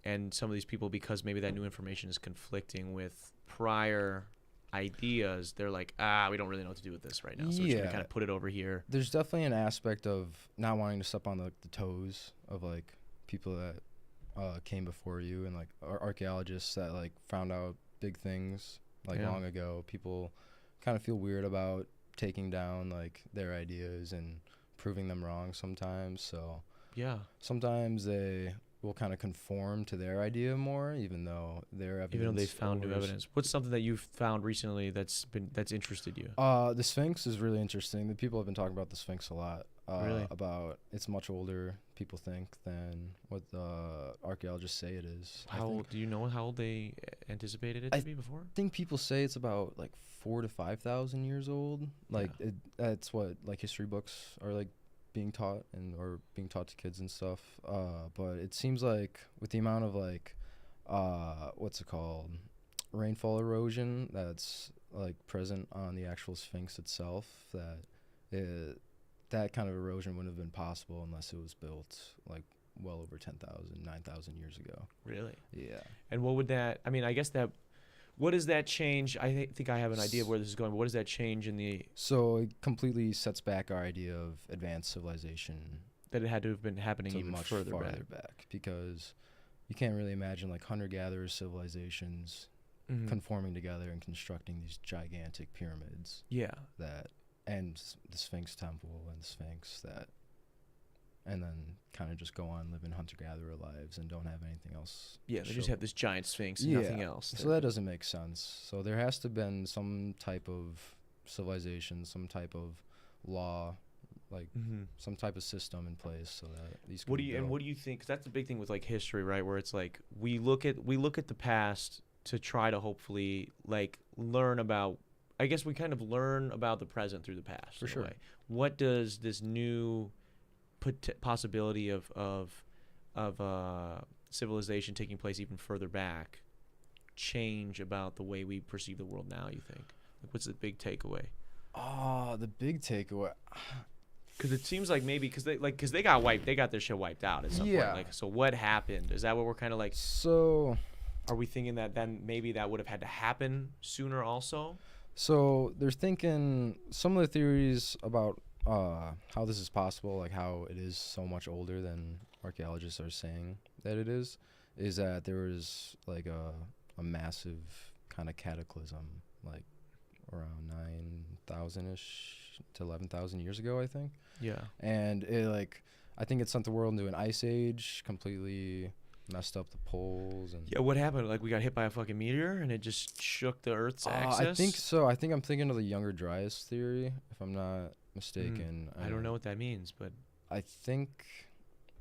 and some of these people, because maybe that new information is conflicting with prior ideas, they're like, we don't really know what to do with this right now, so we're just gonna kind of put it over here. There's definitely an aspect of not wanting to step on the toes of like people that came before you, and like archaeologists that like found out big things like long ago. People kind of feel weird about taking down like their ideas and proving them wrong sometimes. So sometimes they will kind of conform to their idea more, even though their evidence, even though they found new evidence. What's something that you've found recently that's interested you? The Sphinx is really interesting. The people have been talking about the Sphinx a lot. Really? About it's much older, people think, than what the archaeologists say it is. How old, do you know how old they anticipated it to be before? I think people say it's about like 4,000 to 5,000 years old. Like that's what like history books are like being taught to kids and stuff. But it seems like with the amount of like rainfall erosion that's like present on the actual Sphinx itself, that kind of erosion wouldn't have been possible unless it was built like well over 10,000, 9,000 years ago. Really? Yeah. And what would that, I mean, I guess that, what does that change? I think I have an idea of where this is going, but what does that change in the... So it completely sets back our idea of advanced civilization. That it had to have been happening even much farther back. Because you can't really imagine like hunter-gatherer civilizations conforming together and constructing these gigantic pyramids. Yeah. And the Sphinx temple and the Sphinx and then kind of just go on living hunter-gatherer lives and don't have anything else. Yeah, they just have this giant Sphinx and nothing else. So that doesn't make sense. So there has to have been some type of civilization, some type of law, like some type of system in place so that these. What do you think? 'Cause that's the big thing with like history, right? Where it's like we look at the past to try to hopefully like learn about. I guess we kind of learn about the present through the past. For sure. What does this new possibility of civilization taking place even further back change about the way we perceive the world now, you think? Like, what's the big takeaway? The big takeaway. Because it seems like maybe because they got their shit wiped out at some point. Like, so what happened? Is that what we're kind of like? So, are we thinking that then maybe that would have had to happen sooner also? So they're thinking some of the theories about how this is possible, like how it is so much older than archaeologists are saying that it is that there was like a massive kind of cataclysm, like around 9,000-ish to 11,000 years ago, I think. Yeah. And it like, I think it sent the world into an ice age, completely messed up the poles. And yeah, what happened? Like we got hit by a fucking meteor and it just shook the Earth's axis? I think so. I think I'm thinking of the Younger Dryas theory, if I'm not mistaken. I don't know what that means, but I think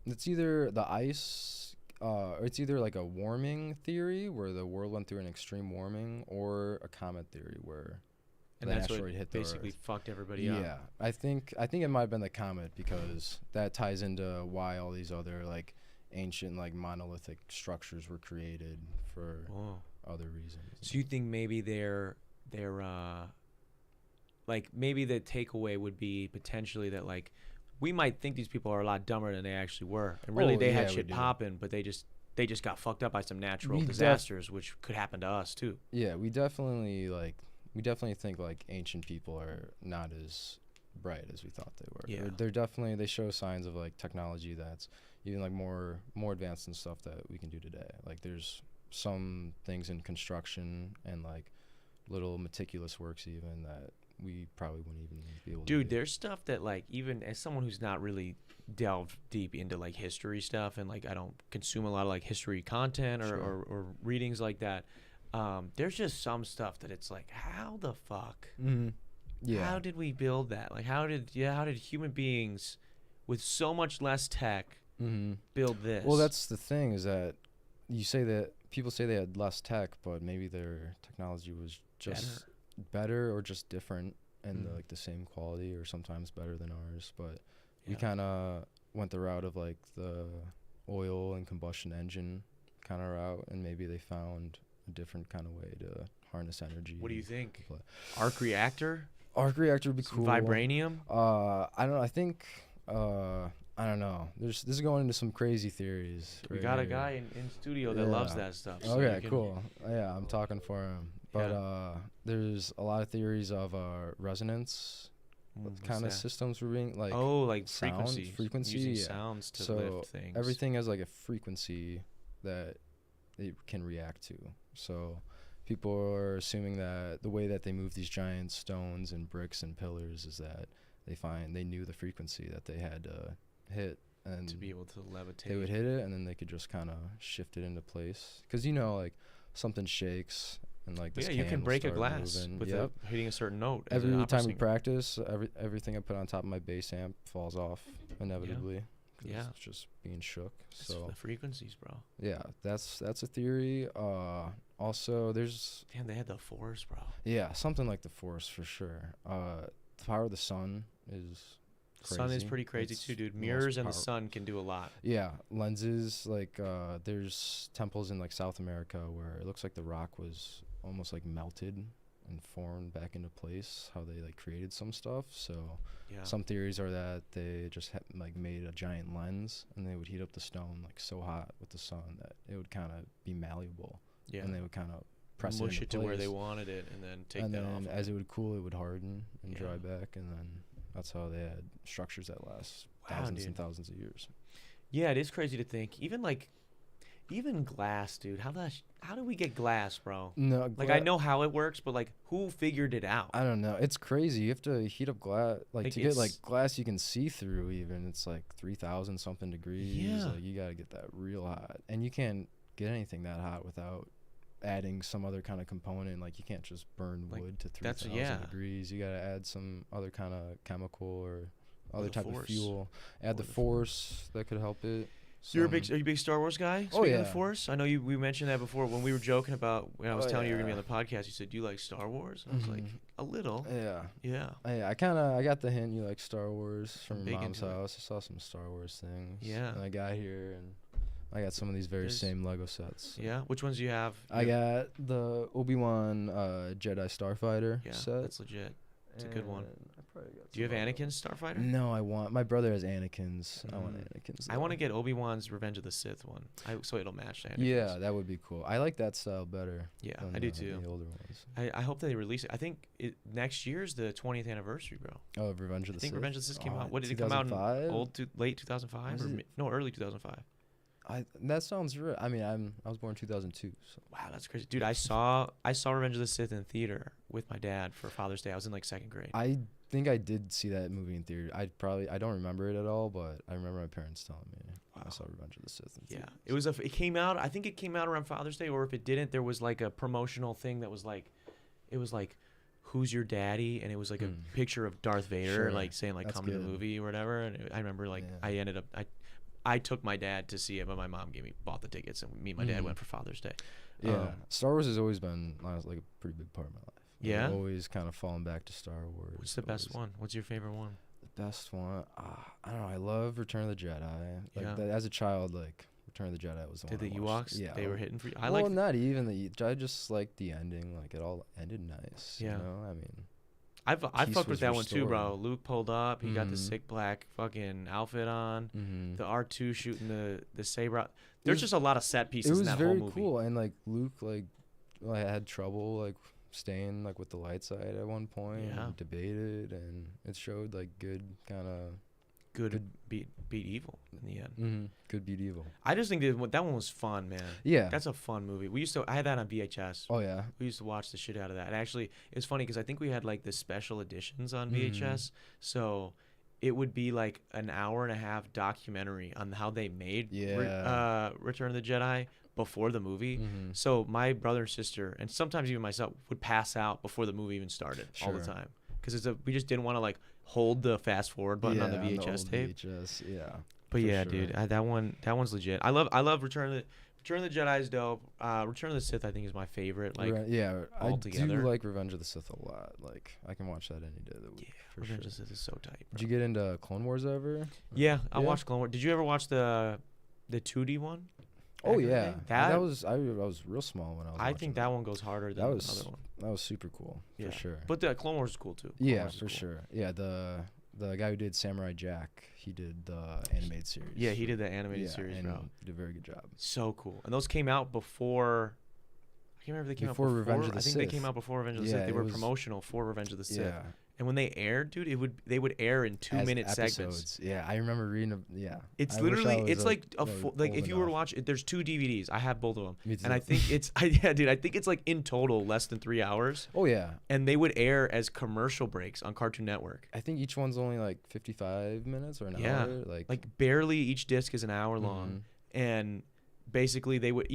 it's either the ice, or it's either like a warming theory where the world went through an extreme warming, or a comet theory where And the that's what asteroid hit the basically Earth. fucked everybody up. Yeah, I think it might have been the comet because that ties into why all these other like ancient like monolithic structures were created for Whoa. other reasons. So you think maybe they're like maybe the takeaway would be potentially that like we might think these people are a lot dumber than they actually were, and really Oh, they had yeah, we shit do. popping, but they just got fucked up by some natural We disasters, which could happen to us too. Yeah, we definitely think like ancient people are not as bright as we thought they were. Yeah. They're definitely, they show signs of like technology that's even like more advanced than stuff that we can do today. Like there's some things in construction and like little meticulous works even that we probably wouldn't even be able to Dude, do. there's stuff that like even as someone who's not really delved deep into like history stuff, and like I don't consume a lot of like history content or, Sure. or readings like that. There's just some stuff that it's like, how the fuck? Mm-hmm. Yeah. How did we build that? Like, how did human beings with so much less tech Mm-hmm. build this? Well, that's the thing is that you say that people say they had less tech, but maybe their technology was just better or just different and like the same quality or sometimes better than ours. But we kind of went the route of like the oil and combustion engine kind of route, and maybe they found a different kind of way to harness energy. What do you think? Arc reactor? Arc reactor would be Some cool. vibranium? I don't know. I think I don't know. This is going into some crazy theories. We right got a here. guy in studio that loves that stuff. So Okay, you can- cool. Yeah, I'm talking for him. But there's a lot of theories of resonance What's kind of that? systems were being like like sound, frequency, using sounds to so lift things. everything has like a frequency that it can react to. So people are assuming that the way that they move these giant stones and bricks and pillars is that they knew the frequency that they had to hit, and to be able to levitate. they would hit it and then they could just kind of shift it into place. Because like something shakes and like this you can can will break a start glass moving. with Yep. hitting a certain note. as an Every opera time we singer. practice, everything I put on top of my bass amp falls off inevitably. 'Cause Yeah. it's just being shook. It's So the frequencies, bro. yeah, that's a theory. Also, there's Damn, they had the force, bro. something like the Force for sure. The power of the sun is The sun is crazy. pretty crazy It's too, dude. the most Mirrors and the power- sun can do a lot. Yeah, lenses like there's temples in like South America where it looks like the rock was almost like melted and formed back into place. How they like created some stuff. So Yeah. some theories are that they just like made a giant lens and they would heat up the stone like so hot with the sun that it would kind of be malleable. Yeah. And they would kind of press Mush it it into to where they place. wanted it, and then take And that then off. as it would cool, it would harden and Yeah. dry back, and then that's how they had structures that last Wow, thousands dude. and thousands of years. Yeah, it is crazy to think. Even glass, dude. How do we get glass, bro? No, Like I know how it works, but like who figured it out? I don't know. It's crazy. You have to heat up glass, like Like, to get like it's- glass you can see through. Even it's like 3,000 something degrees. Yeah. Like you gotta get that real hot, and you can't get anything that hot without adding some other kind of component. Like you can't just burn Like, wood to that's- 3,000 yeah. degrees. You gotta add some other kind of chemical or other the type of force. fuel. Add Or the the force that could help it. Are you Some- a big Star Wars guy? Oh, Speaking of yeah. the Force, I know we mentioned that before when we were joking about when I was Oh, telling you were gonna be yeah. on the podcast. You said, "Do you like Star Wars?" And I was like, Mhm. "A little." Yeah. Yeah. I got the hint you like Star Wars from big your mom's into it. house. I saw some Star Wars things. Yeah. And I got here and I got some of these very There's- same Lego sets. Yeah. Which ones do you have? I got the Obi-Wan Jedi Starfighter Yeah, set. that's legit. It's a good one. and I probably got Do you have some other- Anakin's Starfighter? No, my brother has Anakin's. I want Mm. Anakin's. I want to though. get Obi-Wan's Revenge of the Sith one. So it'll match Anakin's. Yeah, that would be cool. I like that style better. Yeah, than I do the too. older ones. I hope they release it. I think next year's the 20th anniversary, bro. Oh, Revenge of the I think Sith. Revenge of the Sith came Oh, out. What did it come out in 2005? late 2005 Was or it? early 2005? That sounds right. I mean, I was born 2002. So. Wow, that's crazy, dude. I saw Revenge of the Sith in theater with my dad for Father's Day. I was in like second grade. I think I did see that movie in theater. I don't remember it at all, but I remember my parents telling me Wow. I saw Revenge of the Sith in Yeah, theaters. it came out. I think it came out around Father's Day, or if it didn't, there was like a promotional thing that was like, it was like, "Who's your daddy?" and it was like a picture of Darth Vader, Sure, like saying like that's "Come to the good. movie" or whatever. And I remember like Yeah. I ended up I took my dad to see it, but my mom bought the tickets, and me and my dad Mhm. went for Father's Day. Yeah, Star Wars has always been like a pretty big part of my life. Yeah? We've always kind of fallen back to Star Wars. What's the best one? What's your favorite one? The best one? I don't know. I love Return of the Jedi. Like Yeah. as a child, like Return of the Jedi was the Did one the I watched. Ewoks? Yeah. They were hitting for you. I well, like. not even I just like the ending. Like it all ended nice. Yeah. You know? I mean. I Peace fucked with was that one too, bro. restored. Luke pulled up. He got the Mhm. sick black fucking outfit on. Mm-hmm. The R2 shooting the saber out. There's was- just a lot of set It pieces was in that whole very movie. cool, and like Luke, like had trouble like staying like with the light side at one point. Yeah. And debated, and it showed like good kind of Good beat evil in the end. good beat evil. I just think that one was fun, man. Yeah. That's a fun movie. I had that on VHS. Oh yeah. We used to watch the shit out of that. And actually, it's funny because I think we had like the special editions on Mhm. VHS. So it would be like an hour and a half documentary on how they made Return of the Jedi before the movie. Mhm. So my brother and sister, and sometimes even myself, would pass out before the movie even started all the Sure. time. Because we just didn't want to like hold the fast forward button on the VHS old tape. VHS, yeah. But for yeah, sure. dude, that one's legit. I love Return of the Jedi is dope. Return of the Sith I think is my favorite. Like Yeah, I altogether. do like Revenge of the Sith a lot. Like I can watch that any day of the week. yeah, for Revenge of sure. the Sith is so tight. Did you get into Clone Wars ever? Yeah, I Yeah? watched Clone Wars. Did you ever watch the 2D one? Oh Back in the yeah, day? that was I was real small when I was. I watching think that one goes harder than That the was- other one. that was super cool Yeah. for sure. But the Clone Wars is cool too. Clone Yeah, Wars is for cool. sure. Yeah, the guy who did Samurai Jack, he did the animated series. Yeah, he did the animated series, and bro. did a very good job. So cool. And those came out before. I can't remember if they came Before out Revenge of the I think they Sith. came out before Revenge of the Yeah, Sith. They it were was- promotional for Revenge of the Sith. Yeah, And when they aired, dude, they would air in 2-minute segments. episodes. Yeah, I remember reading. Yeah, It's I wish I literally was, it's like a like, full, like old if you were to enough. watch it, there's 2 DVDs. I have both of them. Me too. And I think I think it's like in total less than 3 hours. Oh yeah, And they would air as commercial breaks on Cartoon Network. I think each one's only like 55 minutes or an Yeah. hour. Like Barely each disc is an hour long. Mhm. And basically they would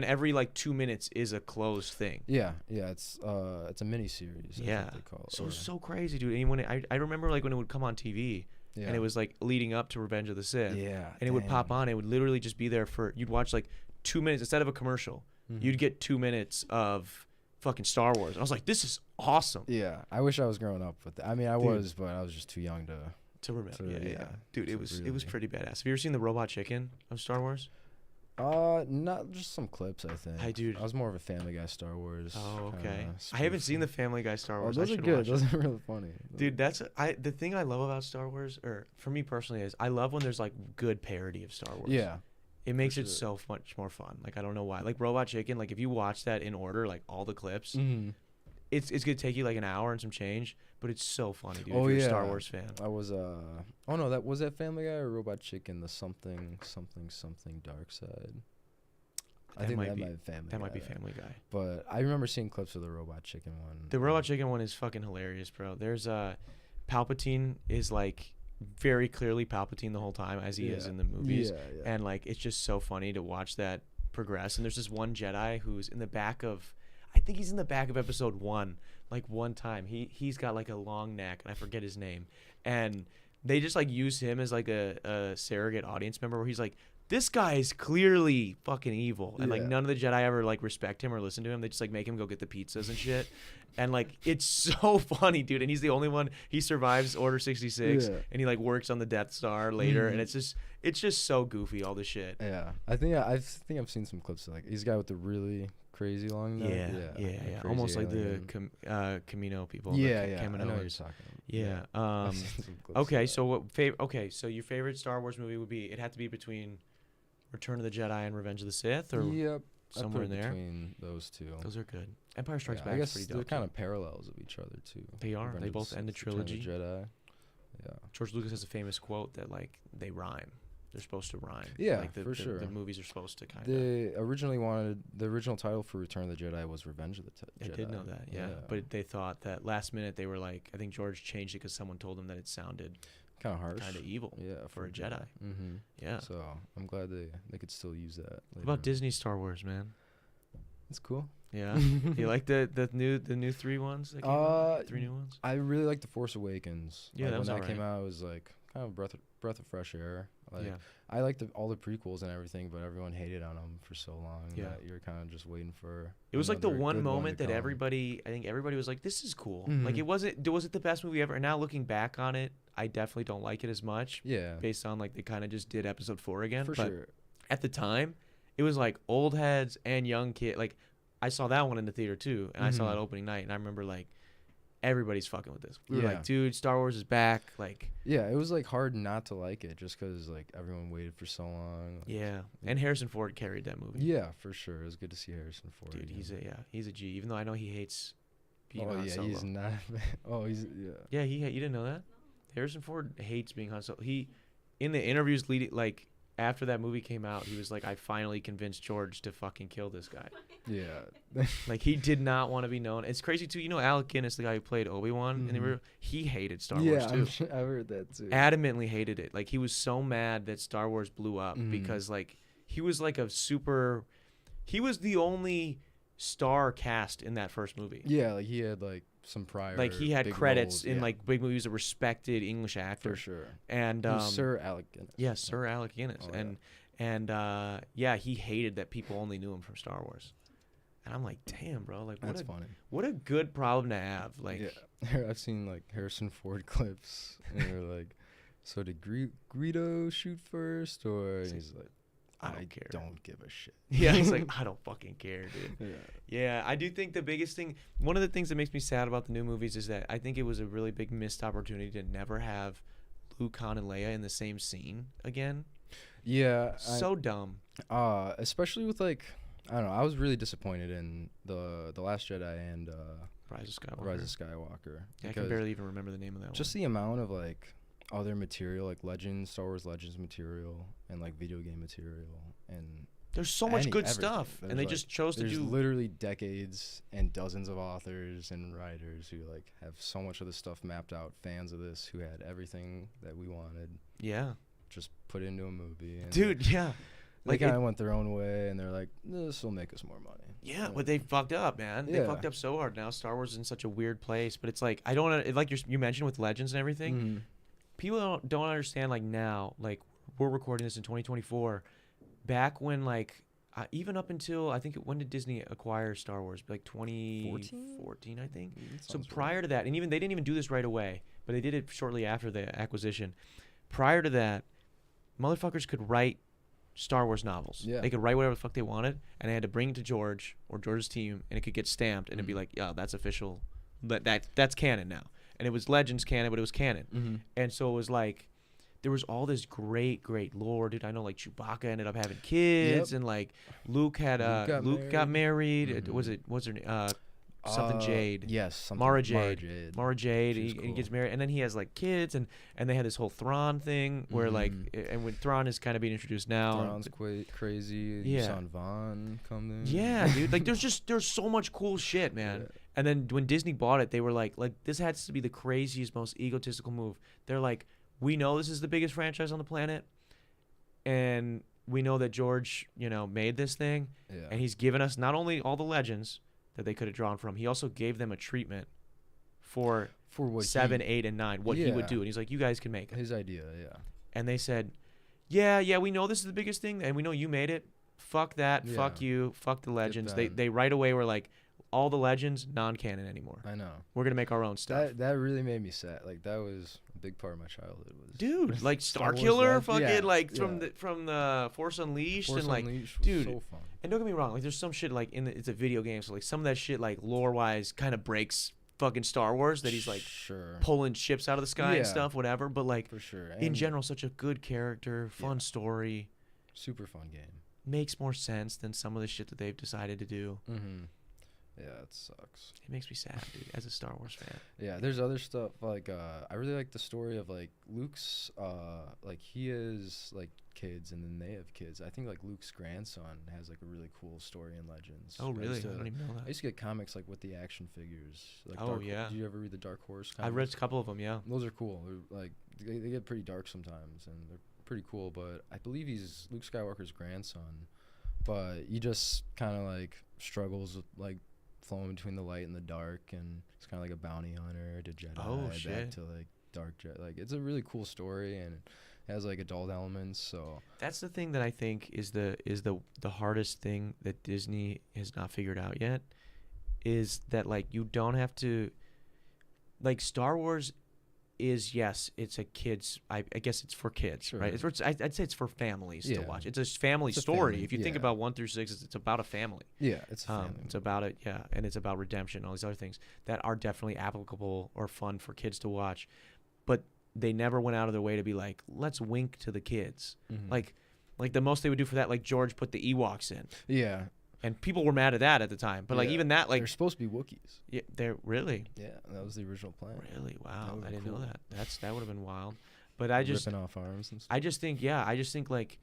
every like 2 minutes is a closed thing. Yeah, it's a mini series. Yeah. they call it. So or- so crazy, dude. And when I remember like when it would come on TV yeah. and it was like leading up to Revenge of the Sith. yeah, And it would pop dang. on. It would literally just be there for you'd watch like 2 minutes instead of a commercial. Mhm. You'd get 2 minutes of fucking Star Wars. And I was like, this is awesome Yeah, I wish I was growing up with that. I mean, I Dude. was, but I was just too young to. to remember. So, yeah. yeah, Dude, to it was really- pretty badass. Have you ever seen the Robot Chicken of Star Wars? Not just some clips. I think. Dude. I was more of a Family Guy Star Wars. Oh, okay. kinda I haven't seen the spoof. Family Guy Star Oh, Wars. those I are should good. watch it. Those are really funny. Dude, the thing I love about Star Wars, or for me personally, is I love when there's like good parody of Star Wars. Yeah. It makes it sure. so much more fun. Like I don't know why. Like Robot Chicken, like if you watch that in order, like all the clips, Mm-hmm. it's gonna take you like an hour and some change, but it's so funny, dude. Oh, if you're a Star yeah. Wars fan. I was Oh no, that was that Family Guy or Robot Chicken? The something dark side. I That think might that be- might be Family. That might be Guy. Family Guy. But I remember seeing clips of the Robot Chicken one. The Robot Chicken one is fucking hilarious, bro. There's Palpatine is like very clearly Palpatine the whole time as he is Yeah. in the movies. Yeah. And like it's just so funny to watch that progress. And there's this one Jedi who's in the back of I think he's in the back of episode 1 like one time. He's got like a long neck and I forget his name. And they just like use him as like a surrogate audience member where he's like this guy is clearly fucking evil. And like Yeah. none of the Jedi ever like respect him or listen to him. They just like make him go get the pizzas and shit. And like it's so funny, dude. And he's the only one. He survives Order 66, Yeah. and he like works on the Death Star later. And Mhm. it's just so goofy, all this shit. Yeah, I think I've seen some clips of like he's a guy with the really crazy long neck. Yeah. crazy Almost like alien. the Camino people. the Yeah. I know what you're Kaminoans. talking about. Yeah. I've seen some clips of Okay. that. So Okay. So your favorite Star Wars movie would be? It had to be between Return of the Jedi and Revenge of the Sith, or Yep, I somewhere put in it there. between those two. Those are good. Empire Strikes Yeah, Back I is guess pretty they're dope. kind too. of parallels of each other too. They are. Revenge They of both the end the Sith, Return of trilogy. the Jedi. Yeah. George Lucas has a famous quote that like they rhyme. They're supposed to rhyme. Yeah, like for sure. The movies are supposed to kind of. They originally wanted the original title for Return of the Jedi was Revenge of the I Jedi. did know that, yeah. But they thought that last minute they were like, I think George changed it because someone told him that it sounded kind of harsh. kind of evil. Yeah, for a Jedi. Mm-hmm. Yeah. So I'm glad they could still use that. What about Disney Star Wars, man? It's cool. Yeah. You like the new 3 ones? That came out? 3 new ones. I really like The Force Awakens. Yeah, like, that was when that came alright. out, it was like kind of breath of fresh air. Like, Yeah. I liked all the prequels and everything, but everyone hated on them for so long Yeah. that you're kind of just waiting for. It was like the another one good moment to that come. I think everybody was like, "This is cool." Like Mhm. it wasn't the best movie ever. And now looking back on it, I definitely don't like it as much, Yeah, based on like they kind of just did episode 4 again. for But sure. at the time, it was like old heads and young kid. Like I saw that one in the theater too, and I saw Mhm. that opening night, and I remember like everybody's fucking with this. We were Yeah. like, "Dude, Star Wars is back!" Like, Yeah, it was like hard not to like it just because like everyone waited for so long. Like, yeah. And Harrison Ford carried that movie. Yeah, for sure. It was good to see Harrison Ford. Dude, again. he's a G. Even though I know he hates being Oh Han yeah, Solo. he's not. Oh, he's yeah. Yeah, you didn't know that? Harrison Ford hates being Han Solo. He, in the interviews leading, like after that movie came out, he was like, "I finally convinced George to fucking kill this guy." Yeah. Like he did not want to be known. It's crazy too. You know, Alec Guinness, the guy who played Obi-Wan, Mhm. he hated Star Yeah, Wars too. I've heard that too. Adamantly hated it. Like he was so mad that Star Wars blew up Mhm. because like he was like he was the only star cast in that first movie. Yeah, like he had like some prior. Like he had big credits roles, in yeah, like big movies, a respected English actor. for sure. And He was Sir Alec Guinness. yeah, Sir Alec Guinness. Oh, yeah. And yeah, he hated that people only knew him from Star Wars. And I'm like, damn, bro, like That's funny. what a good problem to have. Like, Yeah, I've seen like Harrison Ford clips, and they're like, "So did Greedo shoot first, or?" And he's like, I don't care. Don't give a shit." Yeah, he's like, I don't fucking care, dude. Yeah. Yeah, I do think the biggest thing, one of the things that makes me sad about the new movies is that I think it was a really big missed opportunity to never have Luke, Han, and Leia in the same scene again. Yeah. So dumb. Especially with like, I don't know. I was really disappointed in the Last Jedi and Rise of Skywalker. Rise of Skywalker. Yeah, I can because barely even remember the name of that just one. the amount of like other material, like Legends, Star Wars Legends material, and like video game material, and There's so much good everything. stuff, and There's, they like, just chose to there's do. literally decades and dozens of authors and writers who like have so much of this stuff mapped out. Fans of this who had everything that we wanted, Yeah, just put into a movie. And dude. Yeah, they like kind of went their own way, and they're like, "This will make us more money." yeah, but they fucked up, man. They Yeah. fucked up so hard. Now Star Wars is in such a weird place, but it's like I don't like you mentioned with Legends and everything. Mhm. People don't understand like now, like we're recording this in 2024. Back when like even up until I think when did Disney acquire Star Wars? Like 2014, I think. That So sounds prior to that, and even they didn't even do this right away, but they did it shortly after the acquisition. Prior to that, motherfuckers could write Star Wars novels. Yeah. They could write whatever the fuck they wanted, and they had to bring it to George or George's team, and it could get stamped, and it'd be Mhm. like, yeah, that's official. That's canon now. And it was Legends canon, but it was canon. Mhm. And so it was like there was all this great lore, dude. I know like Chewbacca ended up having kids, and like Luke got married. Mhm. What's her name? Something Jade. Yes, something Mara Jade. Mara Jade. She's He gets cool. married, and then he has like kids, and they had this whole Thrawn thing where like, Mhm. and when Thrawn is kind of being introduced now. Thrawn's crazy. Yeah. Yusan Vaughn come in. Yeah, dude. Like there's so much cool shit, man. Yeah. And then when Disney bought it, they were like this has to be the craziest, most egotistical move. They're like, we know this is the biggest franchise on the planet, and we know that George, made this thing, Yeah. and he's given us not only all the legends that they could have drawn from, he also gave them a treatment for what 7, 8, and 9, what he would Yeah. do, and he's like, you guys can make it. his idea, yeah. And they said, yeah, we know this is the biggest thing, and we know you made it. Fuck that. Fuck Yeah. you. Fuck the legends. them. They right away were like, all the legends non-canon anymore. I know. We're gonna make our own stuff. That really made me sad. Like that was a big part of my childhood. Was Dude, like Star Wars Starkiller, Leg- fucking yeah, like yeah. from the Force Unleashed, Force and like, Unleashed was dude, so fun. and don't get me wrong, like there's some shit like it's a video game, so like some of that shit like lore wise kind of breaks fucking Star Wars that he's like sure, pulling ships out of the sky and Yeah. stuff, whatever. But like for sure. in And general, such a good character, fun Yeah. story, super fun game. makes more sense than some of the shit that they've decided to do. Mm-hmm. Yeah, it sucks. It makes me sad, dude, as a Star Wars fan. Yeah, there's other stuff like I really like the story of like Luke's like he is like kids and then they have kids. I think like Luke's grandson has like a really cool story in Legends. Oh, I really? I used to- don't even know I that. used to get comics like with the action figures. Like Oh, yeah. Did you ever read the Dark Horse comics? I read a couple of them, yeah. Those are cool. They're like they get pretty dark sometimes, and they're pretty cool. But I believe he's Luke Skywalker's grandson, but he just kind of like struggles with like flowing between the light and the dark, and it's kind of like a bounty hunter to Jedi Oh, back shit. to like dark Jedi. Like it's a really cool story, and It has like adult elements, so That's the thing that I think is the hardest thing that Disney has not figured out yet, is that like you don't have to, like Star Wars is, yes, it's a kids, I guess it's for kids, Sure. right? I'd say it's for families to Yeah. watch. It's a family It's a story. family, If you think yeah. about 1 through 6, it's about a family. yeah, it's a family. It's about it, yeah, and it's about redemption, all these other things that are definitely applicable or fun for kids to watch, but they never went out of their way to be like, let's wink to the kids. Mhm. Like the most they would do for that, like George put the Ewoks in, yeah, and people were mad at that at the time. But like Yeah. even that, like they're supposed to be Wookiees. yeah, they're really, Yeah, that was the original plan. really wow. would've I been didn't know cool. that. That would have been wild. But I just Ripping off arms and stuff. I just think like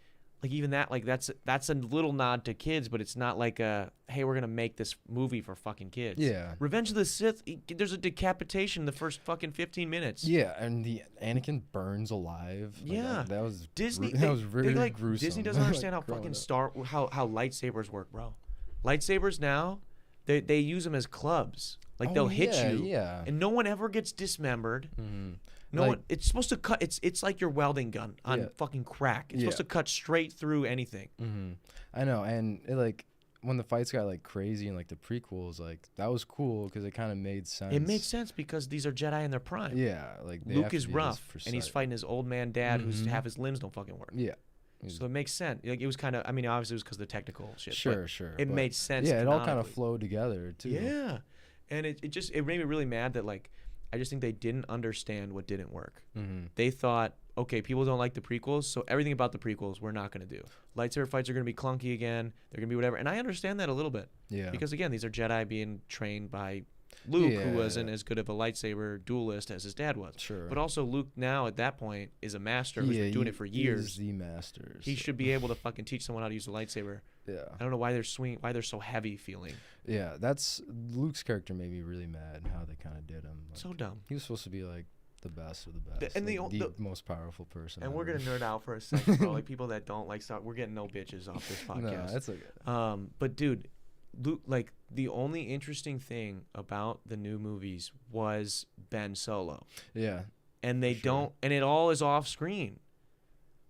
even that, like that's a little nod to kids, but it's not like a, hey, we're gonna make this movie for fucking kids. Yeah. Revenge of the Sith, there's a decapitation in the first fucking 15 minutes. Yeah, and the Anakin burns alive. Like, Yeah. that was Disney, that was really like gruesome. Disney doesn't Like, understand how growing fucking up. how lightsabers work, bro. Lightsabers now, they use them as clubs. Like they'll hit yeah, you, Yeah. and no one ever gets dismembered. Mhm. No Like- one. It's supposed to cut. It's like your welding gun on Yeah. fucking crack. It's supposed Yeah. to cut straight through anything. Mhm. I know, and it, like when the fights got like crazy in like the prequels, like that was cool because it kind of made sense. It made sense because these are Jedi in their prime. Yeah, like they Luke have to is be this rough, and he's precise. fighting his old man dad, who's Mhm. half his limbs don't fucking work. Yeah. So it makes sense. Like it was kind of. I mean, obviously it was because of the technical shit. but Sure, sure. It but made sense. Yeah, it all kind of canonically. flowed together too. Yeah, and it made me really mad that like I just think they didn't understand what didn't work. Mm-hmm. They thought, okay, people don't like the prequels, so everything about the prequels we're not going to do. Lightsaber fights are going to be clunky again. They're going to be whatever, and I understand that a little bit Yeah. because again, these are Jedi being trained by Luke, who Yeah. wasn't as good of a lightsaber duelist as his dad was. Sure. But also Luke now at that point is a master who's been doing it for He years. is the master. He so- should be able to fucking teach someone how to use a lightsaber. Yeah. I don't know why they're so heavy feeling. Yeah. That's Luke's character made me really mad how they kind of did him. Like, So dumb. he was supposed to be like the best of the best, and the like, o- the the- most powerful person. And we're ever. gonna nerd out for a second, bro. Like people that don't like Star, we're getting no bitches off this No, podcast. that's okay. But dude, Luke, like the only interesting thing about the new movies was Ben Solo, Yeah. and they Sure. don't, and it all is off screen.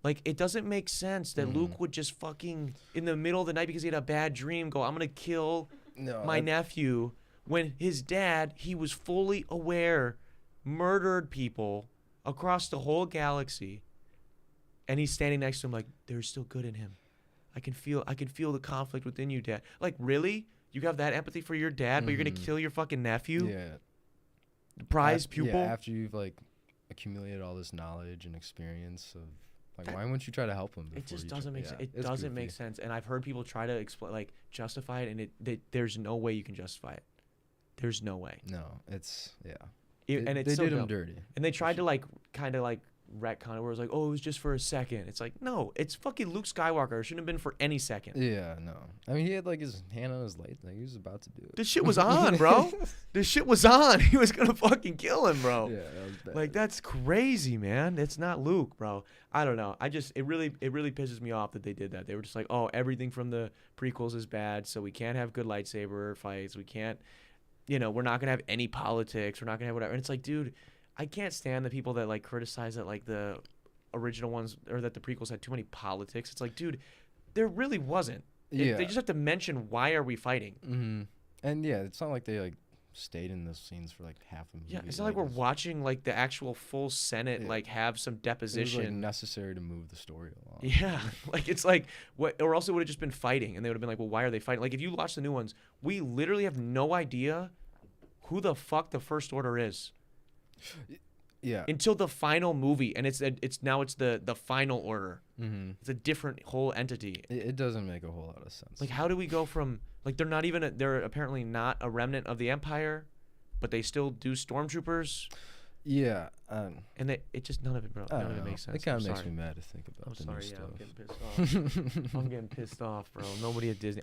Like it doesn't make sense that Mhm. Luke would just fucking in the middle of the night because he had a bad dream go, I'm gonna kill No. my nephew, when his dad, he was fully aware, murdered people across the whole galaxy, and he's standing next to him like, there's still good in him. I can feel the conflict within you, Dad. Like, really? You have that empathy for your dad, but you're gonna Mhm. kill your fucking nephew, Yeah. prize Af- pupil? Yeah, after you've like accumulated all this knowledge and experience of like, That- why wouldn't you try to help him? It just before you doesn't try- make sense. yeah, It it's doesn't make goofy. sense. And I've heard people try to explain, like, justify it, and there's no way you can justify it. There's no way. No, it's yeah. And it's they so did dumb. him dirty. And they tried to like kind of like retcon it where it was like, oh, it was just for a second. It's like, no, it's fucking Luke Skywalker. It shouldn't have been for any second. Yeah, no. I mean, he had like his hand on his light, like he was about to do it. This shit was on, bro. This shit was on. He was gonna fucking kill him, bro. Yeah, that was bad. Like that's crazy, man. It's not Luke, bro. I don't know. It really pisses me off that they did that. They were just like, oh, everything from the prequels is bad, so we can't have good lightsaber fights. We can't, we're not gonna have any politics. We're not gonna have whatever. And it's like, dude, I can't stand the people that like criticize that like the original ones or that the prequels had too many politics. It's like, dude, there really wasn't. Yeah. They just have to mention why are we fighting. Mm-hmm. And yeah, it's not like they like stayed in those scenes for like half the movie. Yeah, it's not like we're it's- watching like the actual full Senate Yeah. like have some It was deposition. like necessary to move the story along. Yeah, like it's like what, or else it would have just been fighting, and they would have been like, well, why are they fighting? Like if you watch the new ones, we literally have no idea who the fuck the First Order is Yeah. until the final movie, and it's the final order. Mm-hmm. It's a different whole entity. It doesn't make a whole lot of sense. Like how do we go from like they're apparently not a remnant of the Empire, but they still do stormtroopers, yeah. and it just none of it, bro. I None don't of it know. makes sense. It kind I'm of makes sorry. me mad to think about I'm the sorry, new yeah, stuff. I'm getting pissed off. I'm getting pissed off, bro. Nobody at Disney.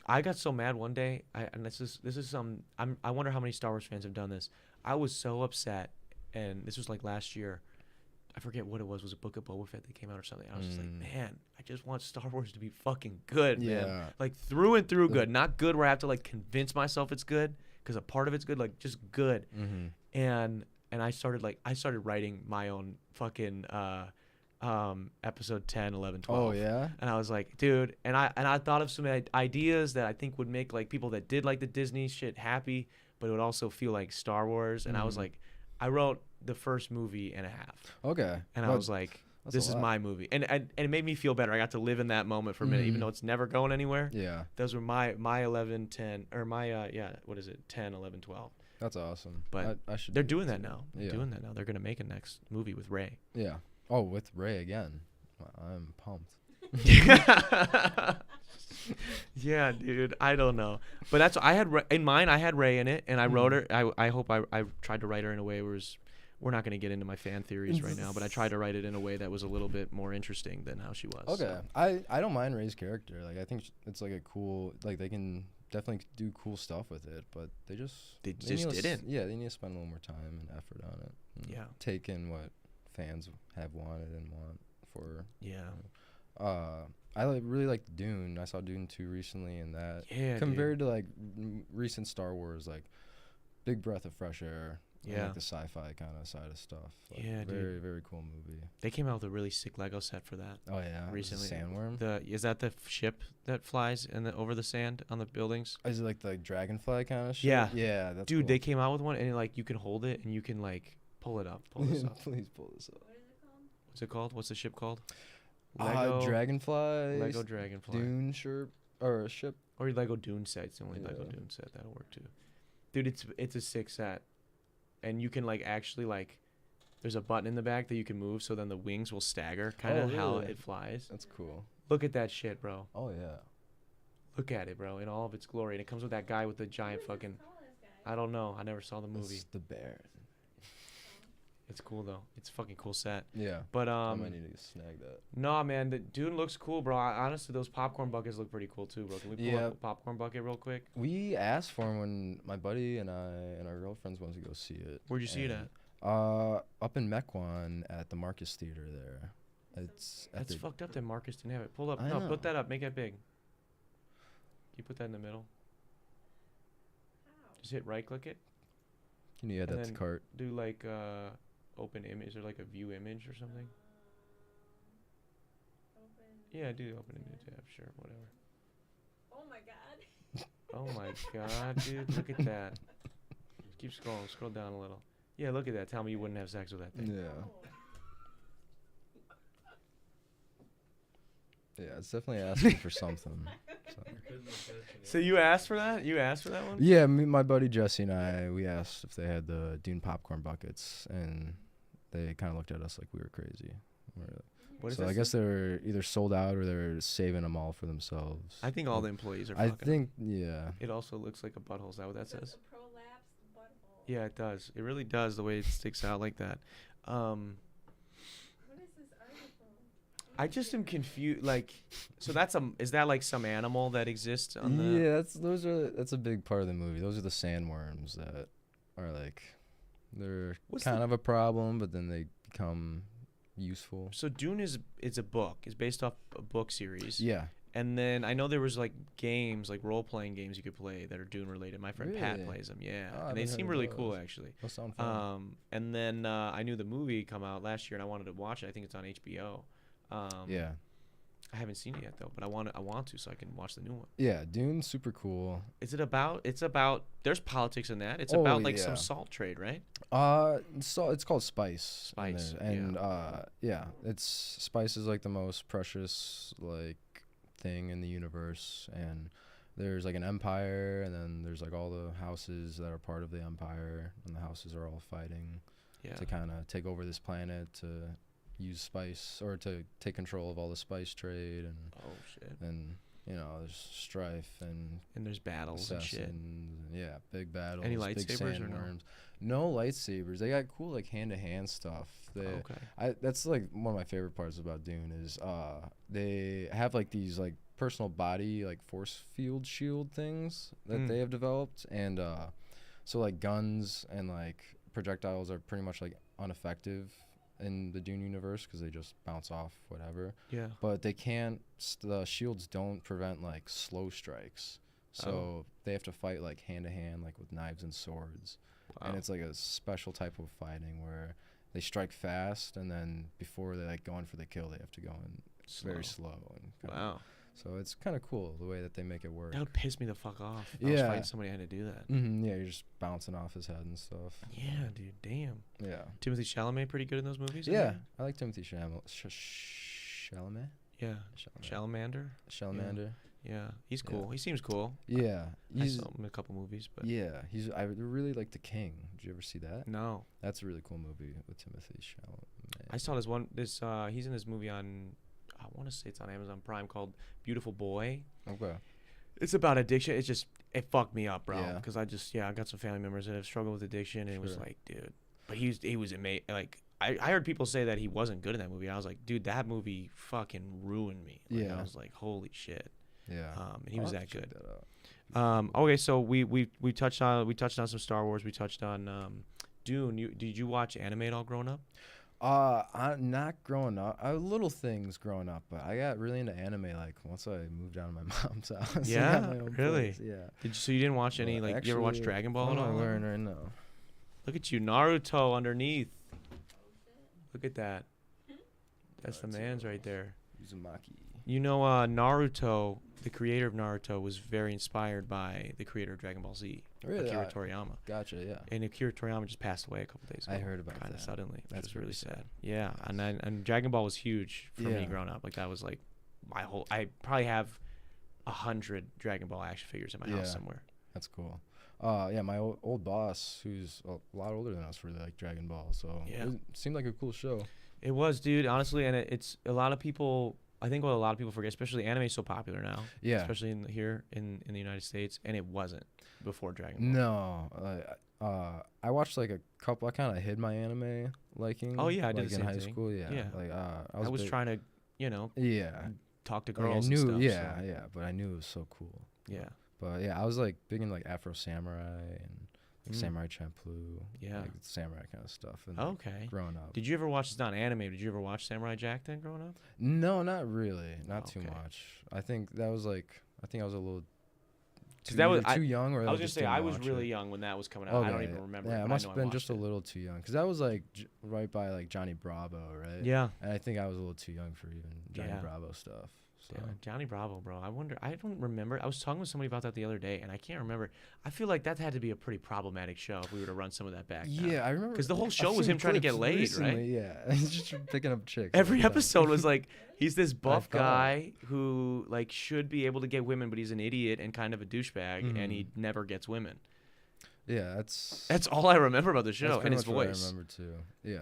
I got so mad one day. And this is some. I wonder how many Star Wars fans have done this. I was so upset, and this was like last year. I forget what it was. Was a Book of Boba Fett that came out or something? I was just like, man, I just want Star Wars to be fucking good, man. Yeah. Like through and through good, not good where I have to like convince myself it's good because a part of it's good, like just good. Mm-hmm. And and I started writing my own fucking episode 10, 11, 12. Oh yeah. And I was like, dude, and I thought of some ideas that I think would make like people that did like the Disney shit happy, but it would also feel like Star Wars. And I was like, I wrote the first movie and a half. Okay. And I was like, this is my movie. And it made me feel better. I got to live in that moment for a minute, even though it's never going anywhere. Yeah. Those were my 11, 10, or my, 10, 11, 12. That's awesome. But I should. they're doing that now. Yeah. They're doing that now. They're going to make a next movie with Ray. Yeah. Oh, with Ray again. I'm pumped. Yeah, dude. I don't know. But that's, in mine, I had Ray in it, and I wrote her. I hope I tried to write her in a way where we're not going to get into my fan theories right now, but I tried to write it in a way that was a little bit more interesting than how she was. Okay. So. I don't mind Ray's character. Like, I think it's like a cool, like, they can definitely do cool stuff with it, but they just didn't. Yeah, they need to spend a little more time and effort on it. Yeah. Take in what fans have wanted and want for. Yeah. I really like Dune. I saw Dune 2 recently, and that compared to like recent Star Wars, like big breath of fresh air. Yeah. Like the sci-fi kind of side of stuff. Like, yeah, very dude. very cool movie. They came out with a really sick Lego set for that. Oh yeah, recently. Sandworm. Is that the ship that flies over the sand on the buildings? Is it like the dragonfly kind of shit? Yeah. Yeah, that's dude. cool. They came out with one, and like you can hold it, and you can like pull it up. Pull this up. Please pull this up. What is it called? What's it called? What's the ship called? Dragonfly. Lego Dragonfly. Dune ship or a ship. Or Lego Dune set. It's the only Lego Yeah. Dune set that'll work too. Dude, it's a sick set, and you can like actually like, there's a button in the back that you can move, so then the wings will stagger, kind of how really? it flies. That's cool. Look at that shit, bro. Oh yeah. Look at it, bro, in all of its glory. And it comes with that guy with the giant fucking. I don't know. I never saw the movie. It's the bear. It's cool though. It's a fucking cool set. Yeah. But I might need to snag that. no, man, the Dune looks cool, bro. Honestly, those popcorn buckets look pretty cool too, bro. Can we pull up a popcorn bucket real quick? We asked for him when my buddy and I and our girlfriends went to go see it. Where'd you see it at? Up in Mequon at the Marcus Theater there. It's at That's the, fucked up that Marcus didn't have it. Pull up. I No, know. put that up. Make it big. You put that in the middle. Just hit right click it. Can you add and that to then cart? Do like open image or like a view image or something. Yeah, do open a new tab. Sure, whatever. Oh my god. Oh my god, dude. Look at that. Keep scrolling. Scroll down a little. Yeah, look at that. Tell me you wouldn't have sex with that thing. Yeah. Yeah, it's definitely asking for something. So. So you asked for that? You asked for that one? Yeah, my buddy Jesse and I, we asked if they had the Dune popcorn buckets, and they kind of looked at us like we were crazy. What is So that I guess they're either sold out or they're saving them all for themselves. I think all the employees are I fucking. think, yeah. It also looks like a butthole. Is that what that says? A prolapsed butthole. Yeah, it does. It really does, the way it sticks out like that. What is this article? I just am confused. Like, so is that like some animal that exists on the? Yeah, that's a big part of the movie. Those are the sandworms that are like, they're kind of a problem, but then they become useful. So Dune it's a book. It's based off a book series. Yeah. And then I know there was like games, like role-playing games you could play that are Dune related. My friend Pat Really? plays them. Yeah, Oh, and they I've seem heard really of cool those. actually. Those sound fun. And then I knew the movie come out last year, and I wanted to watch it. I think it's on HBO. Yeah. I haven't seen it yet though, but I want to so I can watch the new one. Yeah, Dune's super cool. Is it about? It's about. There's politics in that. It's Oh, about like yeah. some salt trade, right? So it's called spice. in Spice, there, and it's spice is like the most precious like thing in the universe, and there's like an empire, and then there's like all the houses that are part of the empire, and the houses are all fighting to kind of take over this planet to use spice or to take control of all the spice trade, and and there's strife and there's battles and shit. Yeah, big battles. Any big lightsabers or no? sandworms. No lightsabers. They got cool like hand-to-hand stuff. That's like one of my favorite parts about Dune is they have like these like personal body like force field shield things that they have developed, and so like guns and like projectiles are pretty much like ineffective in the Dune universe because they just bounce off whatever. Yeah. But they can't. The shields don't prevent like slow strikes, so they have to fight like hand to hand, like with knives and swords. Wow. and it's like a special type of fighting where they strike fast, and then before they like go in for the kill, they have to go in very slow. And Wow. So it's kind of cool the way that they make it work. That would piss me the fuck off. If I was fighting somebody had to do that. Yeah, you're just bouncing off his head and stuff. Yeah, dude. Damn. Yeah. Timothy Chalamet pretty good in those movies. Yeah, I like Timothy Chalamet. Chalamet. Yeah. Salamander. Salamander. Yeah, he's Yeah. cool. He seems cool. Yeah, I he's saw him in a couple movies, but I really like The King. Did you ever see that? no. That's a really cool movie with Timothy Chalamet. I saw he's in this movie on, I want to say it's on Amazon Prime, called Beautiful Boy. Okay. It's about addiction. It fucked me up, bro. Yeah. Because I got some family members that have struggled with addiction, and it was Sure. like, dude. But he was amazing. Like, I heard people say that he wasn't good in that movie. I was like, dude, that movie fucking ruined me. Like, Yeah. I was like, holy shit. Yeah. And he I'll was have that to check good. that out. Okay, so we touched on some Star Wars. We touched on Dune. Did you watch anime at all growing up? I'm not growing up. I little things growing up, but I got really into anime like once I moved out of my mom's house. I Yeah, got my own really? place, Yeah. So you didn't watch any, Well, like, you ever watch actually, Dragon Ball at I'm all? gonna learn right now. Look at you, Naruto underneath. Look at that. That's the man's right there. Uzumaki. You know, Naruto, the creator of Naruto, was very inspired by the creator of Dragon Ball Z, Really? Akira Toriyama. Gotcha. Yeah. And Akira Toriyama just passed away a couple days ago. I heard about kind of that. suddenly. That's Which was really really sad. sad. Yeah, and Dragon Ball was huge for me Yeah. growing up. Like, that was like I probably have 100 Dragon Ball action figures in my house Yeah. somewhere. That's cool. Yeah, my old boss, who's a lot older than us, really liked Dragon Ball. So Yeah. it seemed like a cool show. It was, dude, honestly, and it's a lot of people. I think what a lot of people forget, especially anime is so popular now. Yeah. Especially here in the United States, and it wasn't before Dragon Ball. No, I watched like a couple. I kind of hid my anime liking. Oh, yeah, I did like the in same high thing. school. Yeah, Yeah. like I was trying to, Yeah, talk to like, girls. I knew. and stuff, yeah, so- yeah, but I knew it was so cool. yeah. But yeah, I was like big in like Afro Samurai and like Mm. Samurai Champloo. Yeah. like samurai kind of stuff. And like, Okay. growing up. Did you ever watch? It's not anime. Did you ever watch Samurai Jack then, growing up? No, not really. Not too Okay. much. I think that was like. I think I was a little. Too, that was- either too young, or I was gonna just say didn't I was watch really it. young when that was coming out. I don't Okay, even remember. Yeah, but it I must know have I been just a watched it. little too young, because that was like right by like Johnny Bravo, right? Yeah. And I think I was a little too young for even Johnny Yeah. Bravo stuff. So. Yeah, Johnny Bravo, bro. I wonder. I don't remember. I was talking with somebody about that the other day, and I can't remember. I feel like that had to be a pretty problematic show if we were to run some of that back. now. Yeah, I remember. 'Cause the whole I've show was seen him trying to get clips laid, right? recently, Yeah, he's just picking up chicks. Every all the time. episode was like, he's this buff thought. guy who like should be able to get women, but he's an idiot and kind of a douchebag, and he never gets women. Yeah, that's That's all I remember about the that's show and pretty his much what voice. I remember too. Yeah,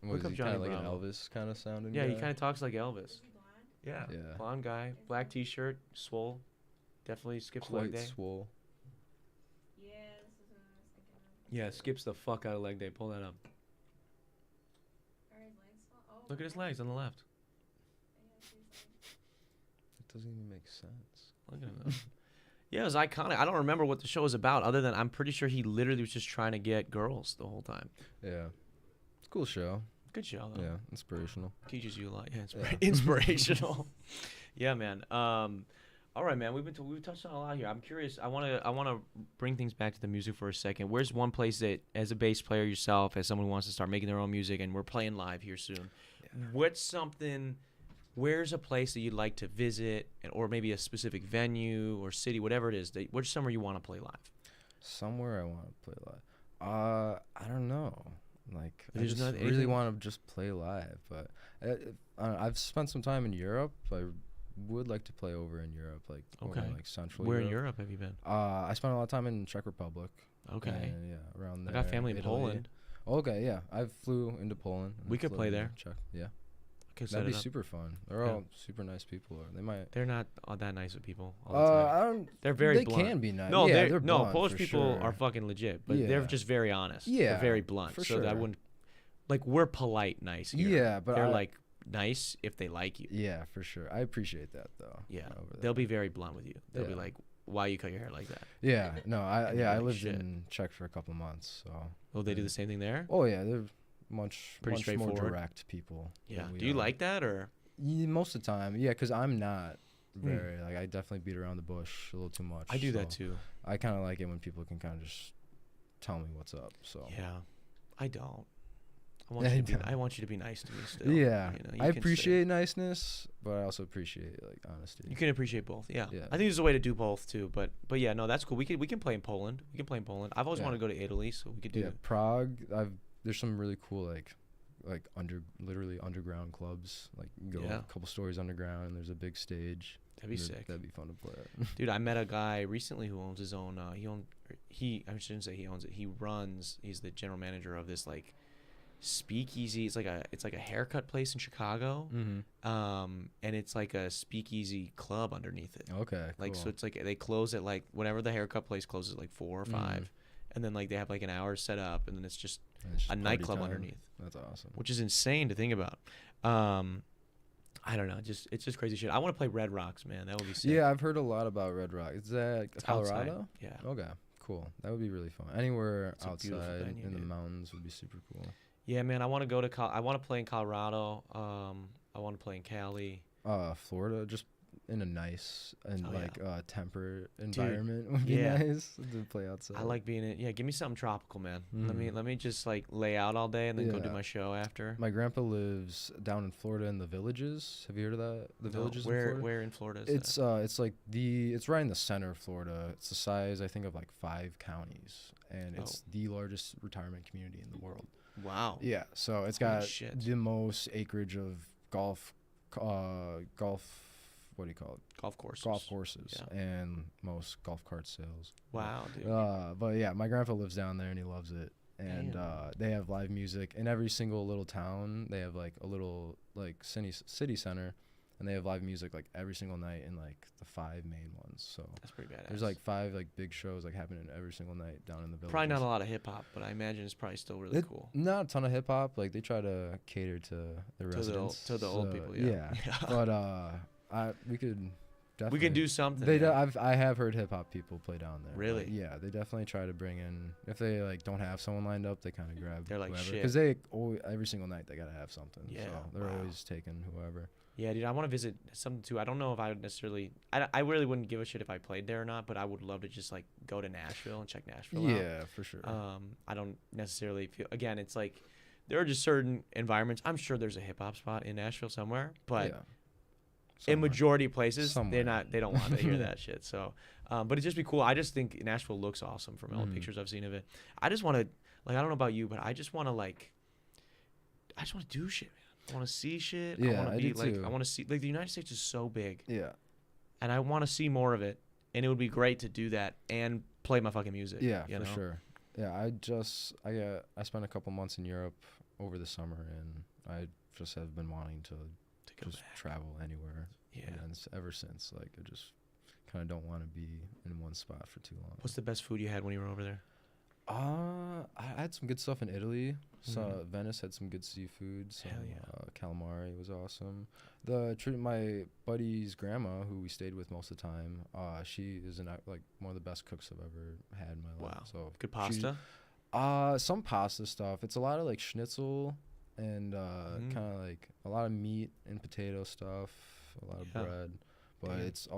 Look was up he Johnny kind of like Bravo. an Elvis kind of sounding? Yeah, he guy? kind of talks like Elvis. Is he blonde? Yeah. Yeah. Blonde guy, black T-shirt, swole. Definitely skips leg quite day. swole. Yeah, this is what I was thinking of. Yeah, skips the fuck out of leg day. Pull that up. Are his legs small? Oh, Look at his right. legs on the left. Yeah, I see his legs. It doesn't even make sense. Look at him. Though. Yeah, it was iconic. I don't remember what the show was about, other than I'm pretty sure he literally was just trying to get girls the whole time. Yeah, it's a cool show. Good show though. Yeah, inspirational. Teaches you a lot. Yeah, Yeah. inspirational. Yeah, man. All right, man. We've touched on a lot here. I'm curious. I wanna bring things back to the music for a second. Where's one place that, as a bass player yourself, as someone who wants to start making their own music, and we're playing live here soon, where's a place that you'd like to visit, or maybe a specific venue or city, whatever it is, where's somewhere you want to play live? Somewhere I want to play live. I don't know. Like, I There's just not really anything- want to just play live, but I've spent some time in Europe. I would like to play over in Europe, like over in, Okay. like Central Where in Europe. Europe have you been? I spent a lot of time in Czech Republic. Okay. And, yeah, around I there. got family in Italy. Poland. Okay, yeah. I flew into Poland. and We could flew play into there. Czech. Yeah, Could set that'd be it up. super fun. They're Yeah. all super nice people. Or they might. They're not all that nice with people all the time. I don't. They're very They blunt. can be nice. No, yeah, they're no blunt Polish for people sure. are fucking legit, but they're Yeah. just very honest. Yeah, they're very blunt. for so that I sure. wouldn't like we're polite, nice. Here. Yeah, but they're like nice if they like you. Yeah, for sure. I appreciate that though. Yeah, over there. they'll be very blunt with you. They'll be Yeah. like, "Why you cut your hair like that?" Yeah, no, And you're I like, lived "Shit." in Czech for a couple months, so. Oh, they do Yeah. the same thing there. Oh yeah, they're much Pretty more straightforward. direct people. Yeah. than we Do you are. like that or? Most of the time, yeah, because I'm not very like I definitely beat around the bush a little too much. I do that so too. I kind of like it when people can kind of just tell me what's up. So Yeah, I don't. I want you to be nice to me still. yeah, You know, you I can say- appreciate niceness, but I also appreciate like honesty. You can appreciate both. Yeah. Yeah. I think there's a way to do both too. But yeah, no, that's cool. We can play in Poland. We can play in Poland. I've always Yeah. wanted to go to Italy, so we could do. Yeah, Prague. There's some really cool like literally underground clubs. Like you go Yeah. a couple stories underground, and there's a big stage. That'd be and sick. That'd be fun to play at. Dude, I met a guy recently who owns his own. I shouldn't say he owns it. He's the general manager of this like speakeasy. It's like a haircut place in Chicago. Mm-hmm. And it's like a speakeasy club underneath it. Okay. Like cool. so, it's like they close at like whenever the haircut place closes, like 4 or 5, and then like they have like an hour set up, and then it's just And it's just a party nightclub time. underneath, That's awesome. which is insane to think about. I don't know, it's just crazy shit. I want to play Red Rocks, man. That would be sick. Yeah, I've heard a lot about Red Rock. Is that It's outside. Colorado? Yeah. Okay, cool. That would be really fun. Anywhere It's a beautiful outside venue, in the dude. mountains would be super cool. Yeah, man. I want to go to. I want to play in Colorado. I want to play in Cali. Florida, just in a nice and Oh, yeah. temperate environment would be yeah. nice to play outside. I like being in. Yeah, give me something tropical, man. Mhm. Let me just like lay out all day and then go do Yeah. my show after. My grandpa lives down in Florida in the Villages. Have you heard of that? The No, Villages in where Florida? where in Florida is It's that? it's right in the center of Florida. It's the size I think of like 5 counties, and it's the largest retirement community in the world. Wow. Yeah, so it's Holy got shit. the most acreage of golf. What do you call it? Golf courses. Golf courses Yeah. and most golf cart sales. Wow, dude. But yeah, my grandpa lives down there and he loves it. And Damn. they have live music in every single little town. They have like a little like city center, and they have live music like every single night in like the 5 main ones. So That's pretty badass. there's like 5 like big shows like happening every single night down in the village. probably not a lot of hip hop, but I imagine it's probably still really cool. Not a ton of hip hop. Like they try to cater to the residents. To the old people. Yeah. But we could definitely. We can do something. They man. I have heard hip hop people play down there. Really? Like, yeah, they definitely try to bring in. If they like don't have someone lined up, they kind of grab. They're like, shit. because they always, every single night they gotta have something. Yeah, So they're wow. always taking whoever. Yeah, dude, I want to visit something too. I don't know if I would necessarily. I really wouldn't give a shit if I played there or not, but I would love to just like go to Nashville and check Nashville out. Yeah, for sure. I don't necessarily feel. Again, it's like there are just certain environments. I'm sure there's a hip hop spot in Nashville somewhere, but yeah. in Somewhere. majority of places Somewhere. they don't want to hear that shit. So, but it'd just be cool. I just think Nashville looks awesome from all the Mhm. pictures I've seen of it. I just want to like I don't know about you, but I just want to do shit, man. I want to see shit. I Yeah, want I to be do like too. I want to see like the United States is so big, Yeah. and I want to see more of it. And it would be great to do that and play my fucking music. Yeah, you for know? sure. Yeah, I spent a couple months in Europe over the summer, and I just have been wanting to To go just back. travel anywhere. Yeah. And ever since, like, I just kind of don't want to be in one spot for too long. What's the best food you had when you were over there? I had some good stuff in Italy. So Mhm. Venice had some good seafood. So Hell yeah. calamari was awesome. My buddy's grandma, who we stayed with most of the time, she is like one of the best cooks I've ever had in my life. Wow. So Good she- pasta. some pasta stuff. It's a lot of like schnitzel and Mhm. kind of like a lot of meat and potato stuff, a lot of Yeah. bread, but Damn. it's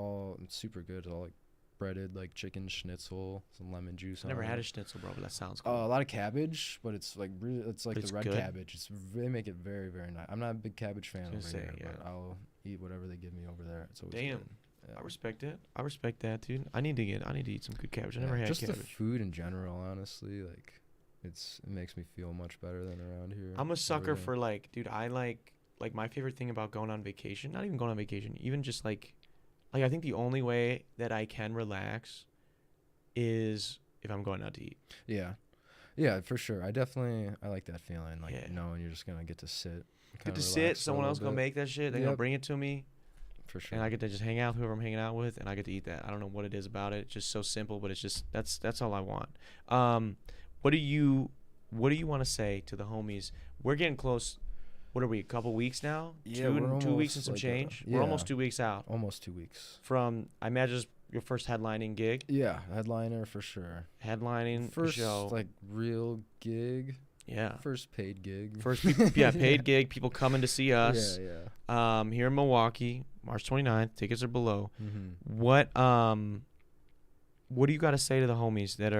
super good. It's all like breaded like chicken schnitzel, some lemon juice. I never on had it. a schnitzel, bro, but that sounds cool. A lot of cabbage, but it's like it's like But the it's red good? cabbage. They make it very very nice. I'm not a big cabbage fan over gonna say, here, yeah. but I'll eat whatever they give me over there. It's always Damn. good. Yeah. I respect it. I respect that, dude. I need to eat some good cabbage. I never Yeah, had just cabbage. the food in general, honestly, like it makes me feel much better than around here. I'm a sucker every day. for like, dude, I like my favorite thing about going on vacation, not even going on vacation, even just like I think the only way that I can relax is if I'm going out to eat. Yeah. Yeah, for sure. I like that feeling, like Yeah. knowing you're just gonna get to sit. Get kinda to sit, relax for a someone little else gonna bit. make that shit, they're gonna Yep. bring it to me, For sure. and I get to just hang out with whoever I'm hanging out with, and I get to eat that. I don't know what it is about it. It's just so simple, but it's just that's all I want. What do you want to say to the homies? We're getting close. What are we? A couple weeks now? Yeah, two we're weeks and almost some like a- change. We're almost yeah. 2 weeks out Almost 2 weeks. from. I imagine it's your first headlining gig. Yeah, headliner for sure. Headlining a First show. like real gig. Yeah. First paid gig. First, paid gig. People coming to see us. Yeah. Here in Milwaukee, March 29th. Tickets are below. Mm-hmm. What what do you got to say to the homies that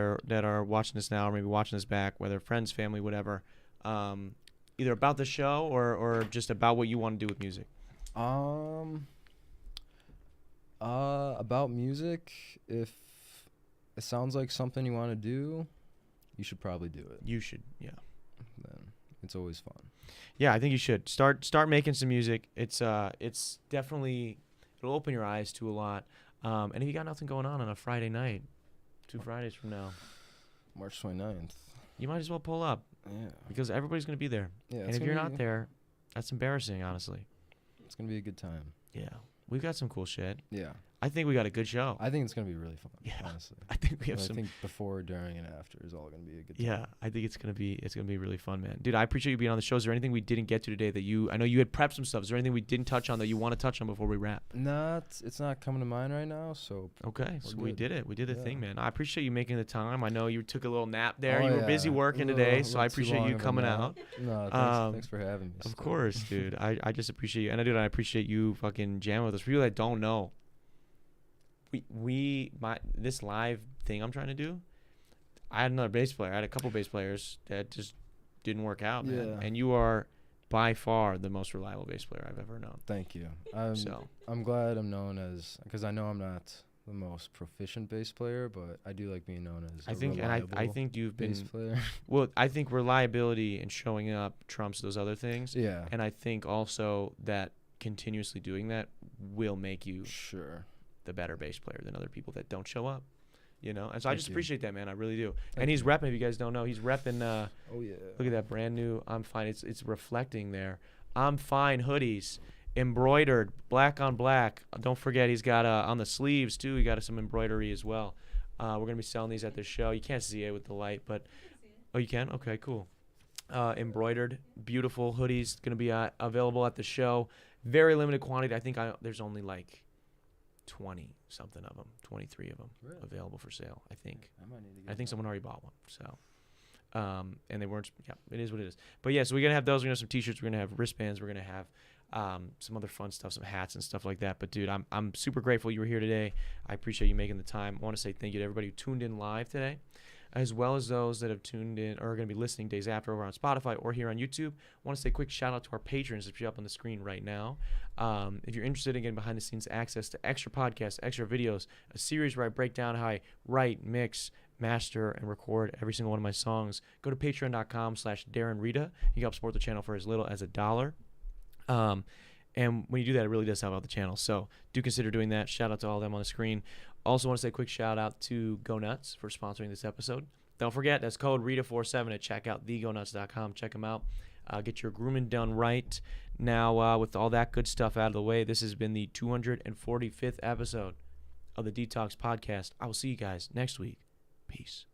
are watching this now or maybe watching this back, whether friends, family, whatever, either about the show or just about what you want to do with music? About music, if it sounds like something you want to do, you should probably do it. You should, yeah. Then it's always fun. Yeah, I think you should start making some music. It's definitely, it'll open your eyes to a lot. And if you got nothing going on a Friday night, 2 Fridays from now, March 29th. you might as well pull up Yeah. because everybody's gonna be there. Yeah. And if you're not there, that's embarrassing, honestly. It's gonna be a good time. Yeah, we've got some cool shit. Yeah. I think we got a good show. I think it's gonna be really fun. Yeah. Honestly. I think we have And some. I think before, during, and after is all gonna be a good time. Yeah, I think it's gonna be really fun, man. Dude, I appreciate you being on the show. Is there anything we didn't get to today that I know you had prepped some stuff. Is there anything we didn't touch on that you want to touch on before we wrap? It's not coming to mind right now. So. Okay, so We're we good. did it. We did the Yeah. thing, man. I appreciate you making the time. I know you took a little nap there. Oh, You were busy yeah. working A today, little so I too appreciate long you of a coming nap. out. No, thanks for having me. Of still. course, dude. I just appreciate you, and I appreciate you fucking jamming with us. For people that don't know, this live thing I'm trying to do, I had another bass player. I had a couple bass players that just didn't work out, man. Yeah. And you are by far the most reliable bass player I've ever known. Thank you. So I'm glad I'm known as, because I know I'm not the most proficient bass player, but I do like being known as I think, and reliable I think you've been bass player. well. I think reliability and showing up trumps those other things. Yeah. And I think also that continuously doing that will make you Sure. the better bass player than other people that don't show up. You know, and so I Thank just you. appreciate that, man. I really do. Thank And he's you. repping. If you guys don't know, he's repping. Oh yeah. Look at that brand new I'm Fine. It's reflecting there. I'm Fine hoodies, embroidered, black on black. Don't forget he's got on the sleeves too. He got some embroidery as well. We're gonna be selling these at the show. You can't see it with the light, but oh, you can. Okay, cool. Embroidered, beautiful hoodies gonna be available at the show. Very limited quantity. I think there's only like 20 something of them, 23 of them Really? available for sale. I think. I might need to get I think that. someone already bought one. So, and they weren't. Yeah, it is what it is. But yeah, so we're gonna have those. We're gonna have some T-shirts. We're gonna have wristbands. We're gonna have some other fun stuff, some hats and stuff like that. But dude, I'm super grateful you were here today. I appreciate you making the time. I want to say thank you to everybody who tuned in live today, as well as those that have tuned in or are going to be listening days after over on Spotify or here on YouTube. I want to say a quick shout out to our patrons that are up on the screen right now. If you're interested in getting behind the scenes access to extra podcasts, extra videos, a series where I break down how I write, mix, master, and record every single one of my songs, go to patreon.com/Darren Rita. You can help support the channel for as little as $1. And when you do that, it really does help out the channel. So do consider doing that. Shout out to all of them on the screen. Also want to say a quick shout out to Go Nutz for sponsoring this episode. Don't forget, that's code Rita47 at checkout, thegonutz.com. Check them out. Get your grooming done right. Now, with all that good stuff out of the way, this has been the 245th episode of the Detox Podcast. I will see you guys next week. Peace.